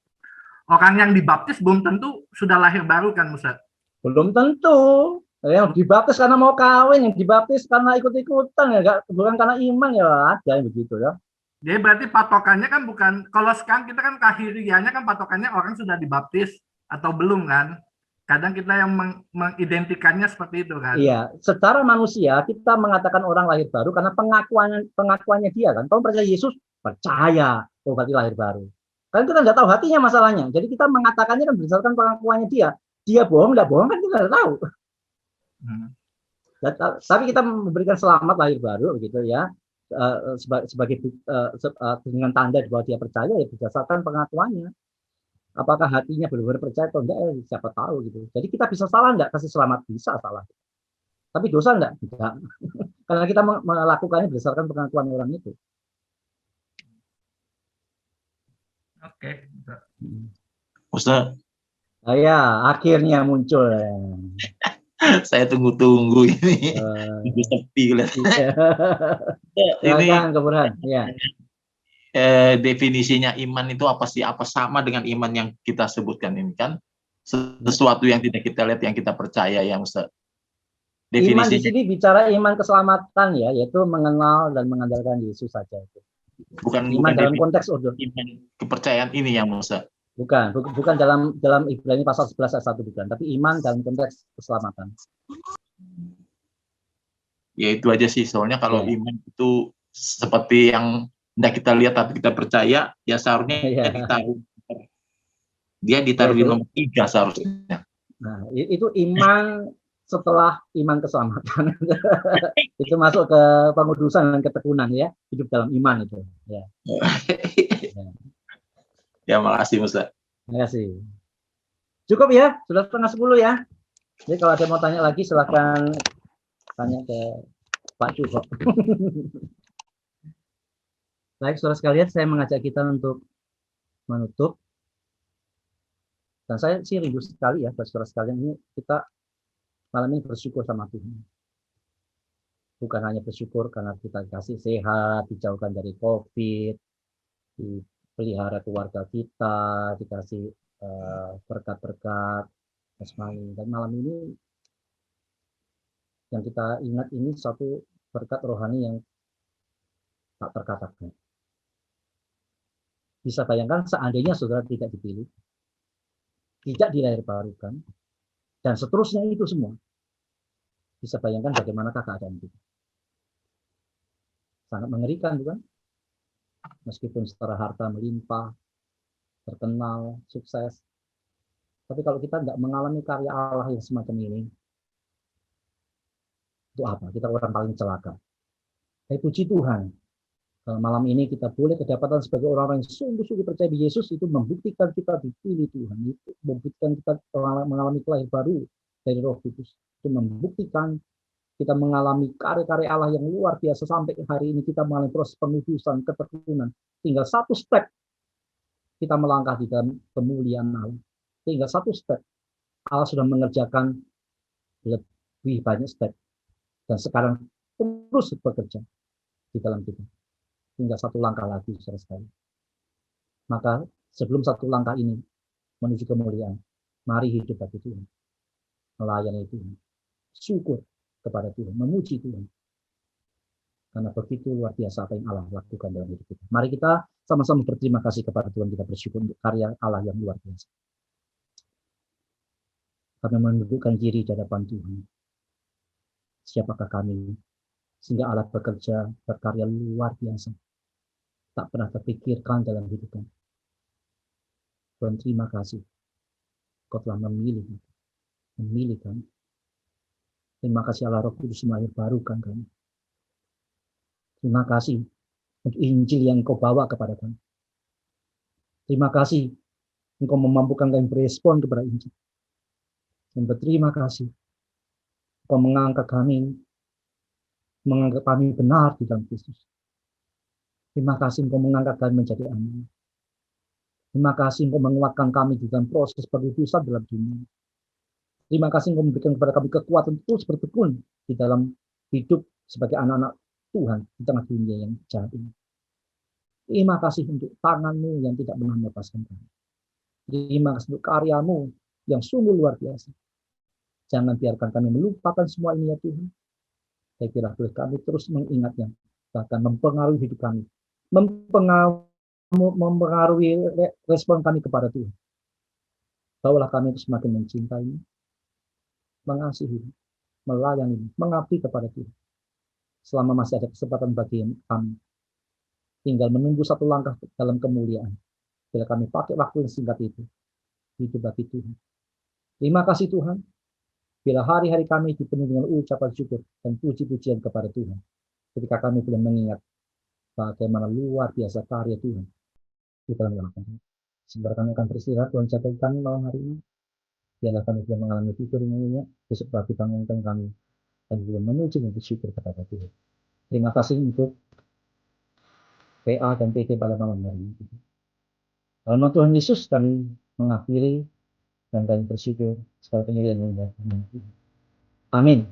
orang yang dibaptis belum tentu sudah lahir baru kan, Musa? Belum tentu. Yang dibaptis karena mau kawin, yang dibaptis karena ikut-ikutan ya, bukan karena iman ya, ada yang begitu ya. Jadi berarti patokannya kan bukan, kalau sekarang kita kan kahirianya kan patokannya orang sudah dibaptis atau belum kan? Kadang kita yang mengidentikannya seperti itu kan? Iya, secara manusia kita mengatakan orang lahir baru karena pengakuannya dia kan. Kalau percaya Yesus, percaya, oh berarti lahir baru. Kan kita nggak tahu hatinya masalahnya. Jadi kita mengatakannya kan berdasarkan pengakuannya dia. Dia bohong, nggak bohong kan kita nggak tahu. Tapi kita memberikan selamat lahir baru begitu ya. Sebagai dengan tanda bahwa dia percaya ya berdasarkan pengakuannya. Apakah hatinya benar-benar percaya atau enggak? Siapa tahu gitu. Jadi kita bisa salah enggak kasih selamat, bisa salah. Tapi dosa enggak? Tidak. Karena kita melakukannya berdasarkan pengakuan orang itu. Oke. Ustaz. Ya, akhirnya muncul. Saya tunggu-tunggu ini. Ibu sepi kelihatannya. Ini kemudian, ya. Definisinya iman itu apa sih? Apa sama dengan iman yang kita sebutkan ini kan? Sesuatu yang tidak kita lihat, yang kita percaya, yang iman di sini bicara iman keselamatan ya, yaitu mengenal dan mengandalkan Yesus saja itu. Bukan iman dalam konteks ordo. Iman kepercayaan ini yang Musa. Bukan dalam Ibrani pasal 11 ayat 1 bukan, tapi iman dalam konteks keselamatan. Ya itu aja sih, soalnya kalau iman itu seperti yang tidak kita lihat tapi kita percaya, ya seharusnya dia ditaruh di nomor 3 seharusnya. Nah, itu iman setelah iman keselamatan. Itu masuk ke pengudusan dan ketekunan ya, hidup dalam iman itu. Ya. Ya, makasih Ustaz. Terima kasih. Cukup ya, sudah 9:30 ya. Jadi kalau ada mau tanya lagi silakan tanya ke Pak Cuko. Baik, saudara sekalian, saya mengajak kita untuk menutup. Dan saya sih rindu sekali ya, saudara sekalian, ini kita malam ini bersyukur sama Tuhan. Bukan hanya bersyukur karena kita dikasih sehat, dijauhkan dari COVID, dipelihara keluarga kita, dikasih berkat-berkat, jasmani. Dan malam ini yang kita ingat ini satu berkat rohani yang tak terkatakan. Bisa bayangkan seandainya saudara tidak dipilih, tidak dilahirbarukan, dan seterusnya itu semua. Bisa bayangkan bagaimanakah keadaan kita. Sangat mengerikan, bukan? Meskipun secara harta melimpah, terkenal, sukses. Tapi kalau kita tidak mengalami karya Allah yang semacam ini, itu apa? Kita orang paling celaka. Tapi puji Tuhan, malam ini kita boleh kedapatan sebagai orang-orang yang sungguh-sungguh percaya di Yesus, itu membuktikan kita dipilih Tuhan, itu membuktikan kita mengalami kelahir baru dari Roh Kudus, itu membuktikan kita mengalami karya-karya Allah yang luar biasa sampai hari ini kita mengalami proses pengudusan, ketekunan. Tinggal satu step kita melangkah di dalam kemuliaan Allah. Tinggal satu step Allah sudah mengerjakan lebih banyak step dan sekarang terus bekerja di dalam kita. Tinggal satu langkah lagi, saudara sekalian. Maka sebelum satu langkah ini menuju kemuliaan, mari hidup bagi Tuhan, melayani Tuhan, syukur kepada Tuhan, memuji Tuhan. Karena begitu luar biasa apa yang Allah lakukan dalam hidup kita. Mari kita sama-sama berterima kasih kepada Tuhan, kita bersyukur untuk karya Allah yang luar biasa. Kami mendudukkan diri di hadapan Tuhan. Siapakah kami? Sehingga Allah bekerja, berkarya luar biasa. Tak pernah terpikirkan dalam hidup kami. Tuhan, terima kasih. Kau telah memilih kami. Terima kasih Allah Roh Kudus melahirbarukan kami. Terima kasih untuk Injil yang Kau bawa kepada kami. Terima kasih Engkau memampukan kami berespon kepada Injil. Dan berterima kasih Engkau menganggap kami benar di dalam Kristus. Terima kasih Engkau mengangkat kami menjadi anak. Terima kasih Engkau menguatkan kami di dalam proses pengudusan dalam dunia. Terima kasih Engkau memberikan kepada kami kekuatan terus bertekun di dalam hidup sebagai anak-anak Tuhan di tengah dunia yang jahat ini. Terima kasih untuk tangan-Mu yang tidak pernah melepaskan kami. Terima kasih untuk karya-Mu yang sungguh luar biasa. Jangan biarkan kami melupakan semua ini ya Tuhan. Saya kira boleh kami terus mengingatnya, bahkan mempengaruhi hidup kami, mempengaruhi respon kami kepada Tuhan. Bawalah kami itu semakin mencintai, mengasihi, melayani, mengabdi kepada Tuhan. Selama masih ada kesempatan bagi kami, tinggal menunggu satu langkah dalam kemuliaan. Bila kami pakai waktu yang singkat itu, hidup bagi Tuhan. Terima kasih Tuhan. Bila hari-hari kami dipenuhi dengan ucapan syukur dan puji-pujian kepada Tuhan. Ketika kami belum mengingat bagaimana luar biasa karya Tuhan di dalam hidup kami. Sebentar kami akan beristirahat, Tuhan jaga kami malam hari ini. Biarlah kami belum mengalami tidur ini, besok pagi bangunkan kami dan belum menuju untuk syukur kepada Tuhan. Terima kasih untuk PA dan PT pada malam hari ini. Dalam nama Tuhan Yesus kami mengakhiri dan kami bersyukur sekali lagi dan amin.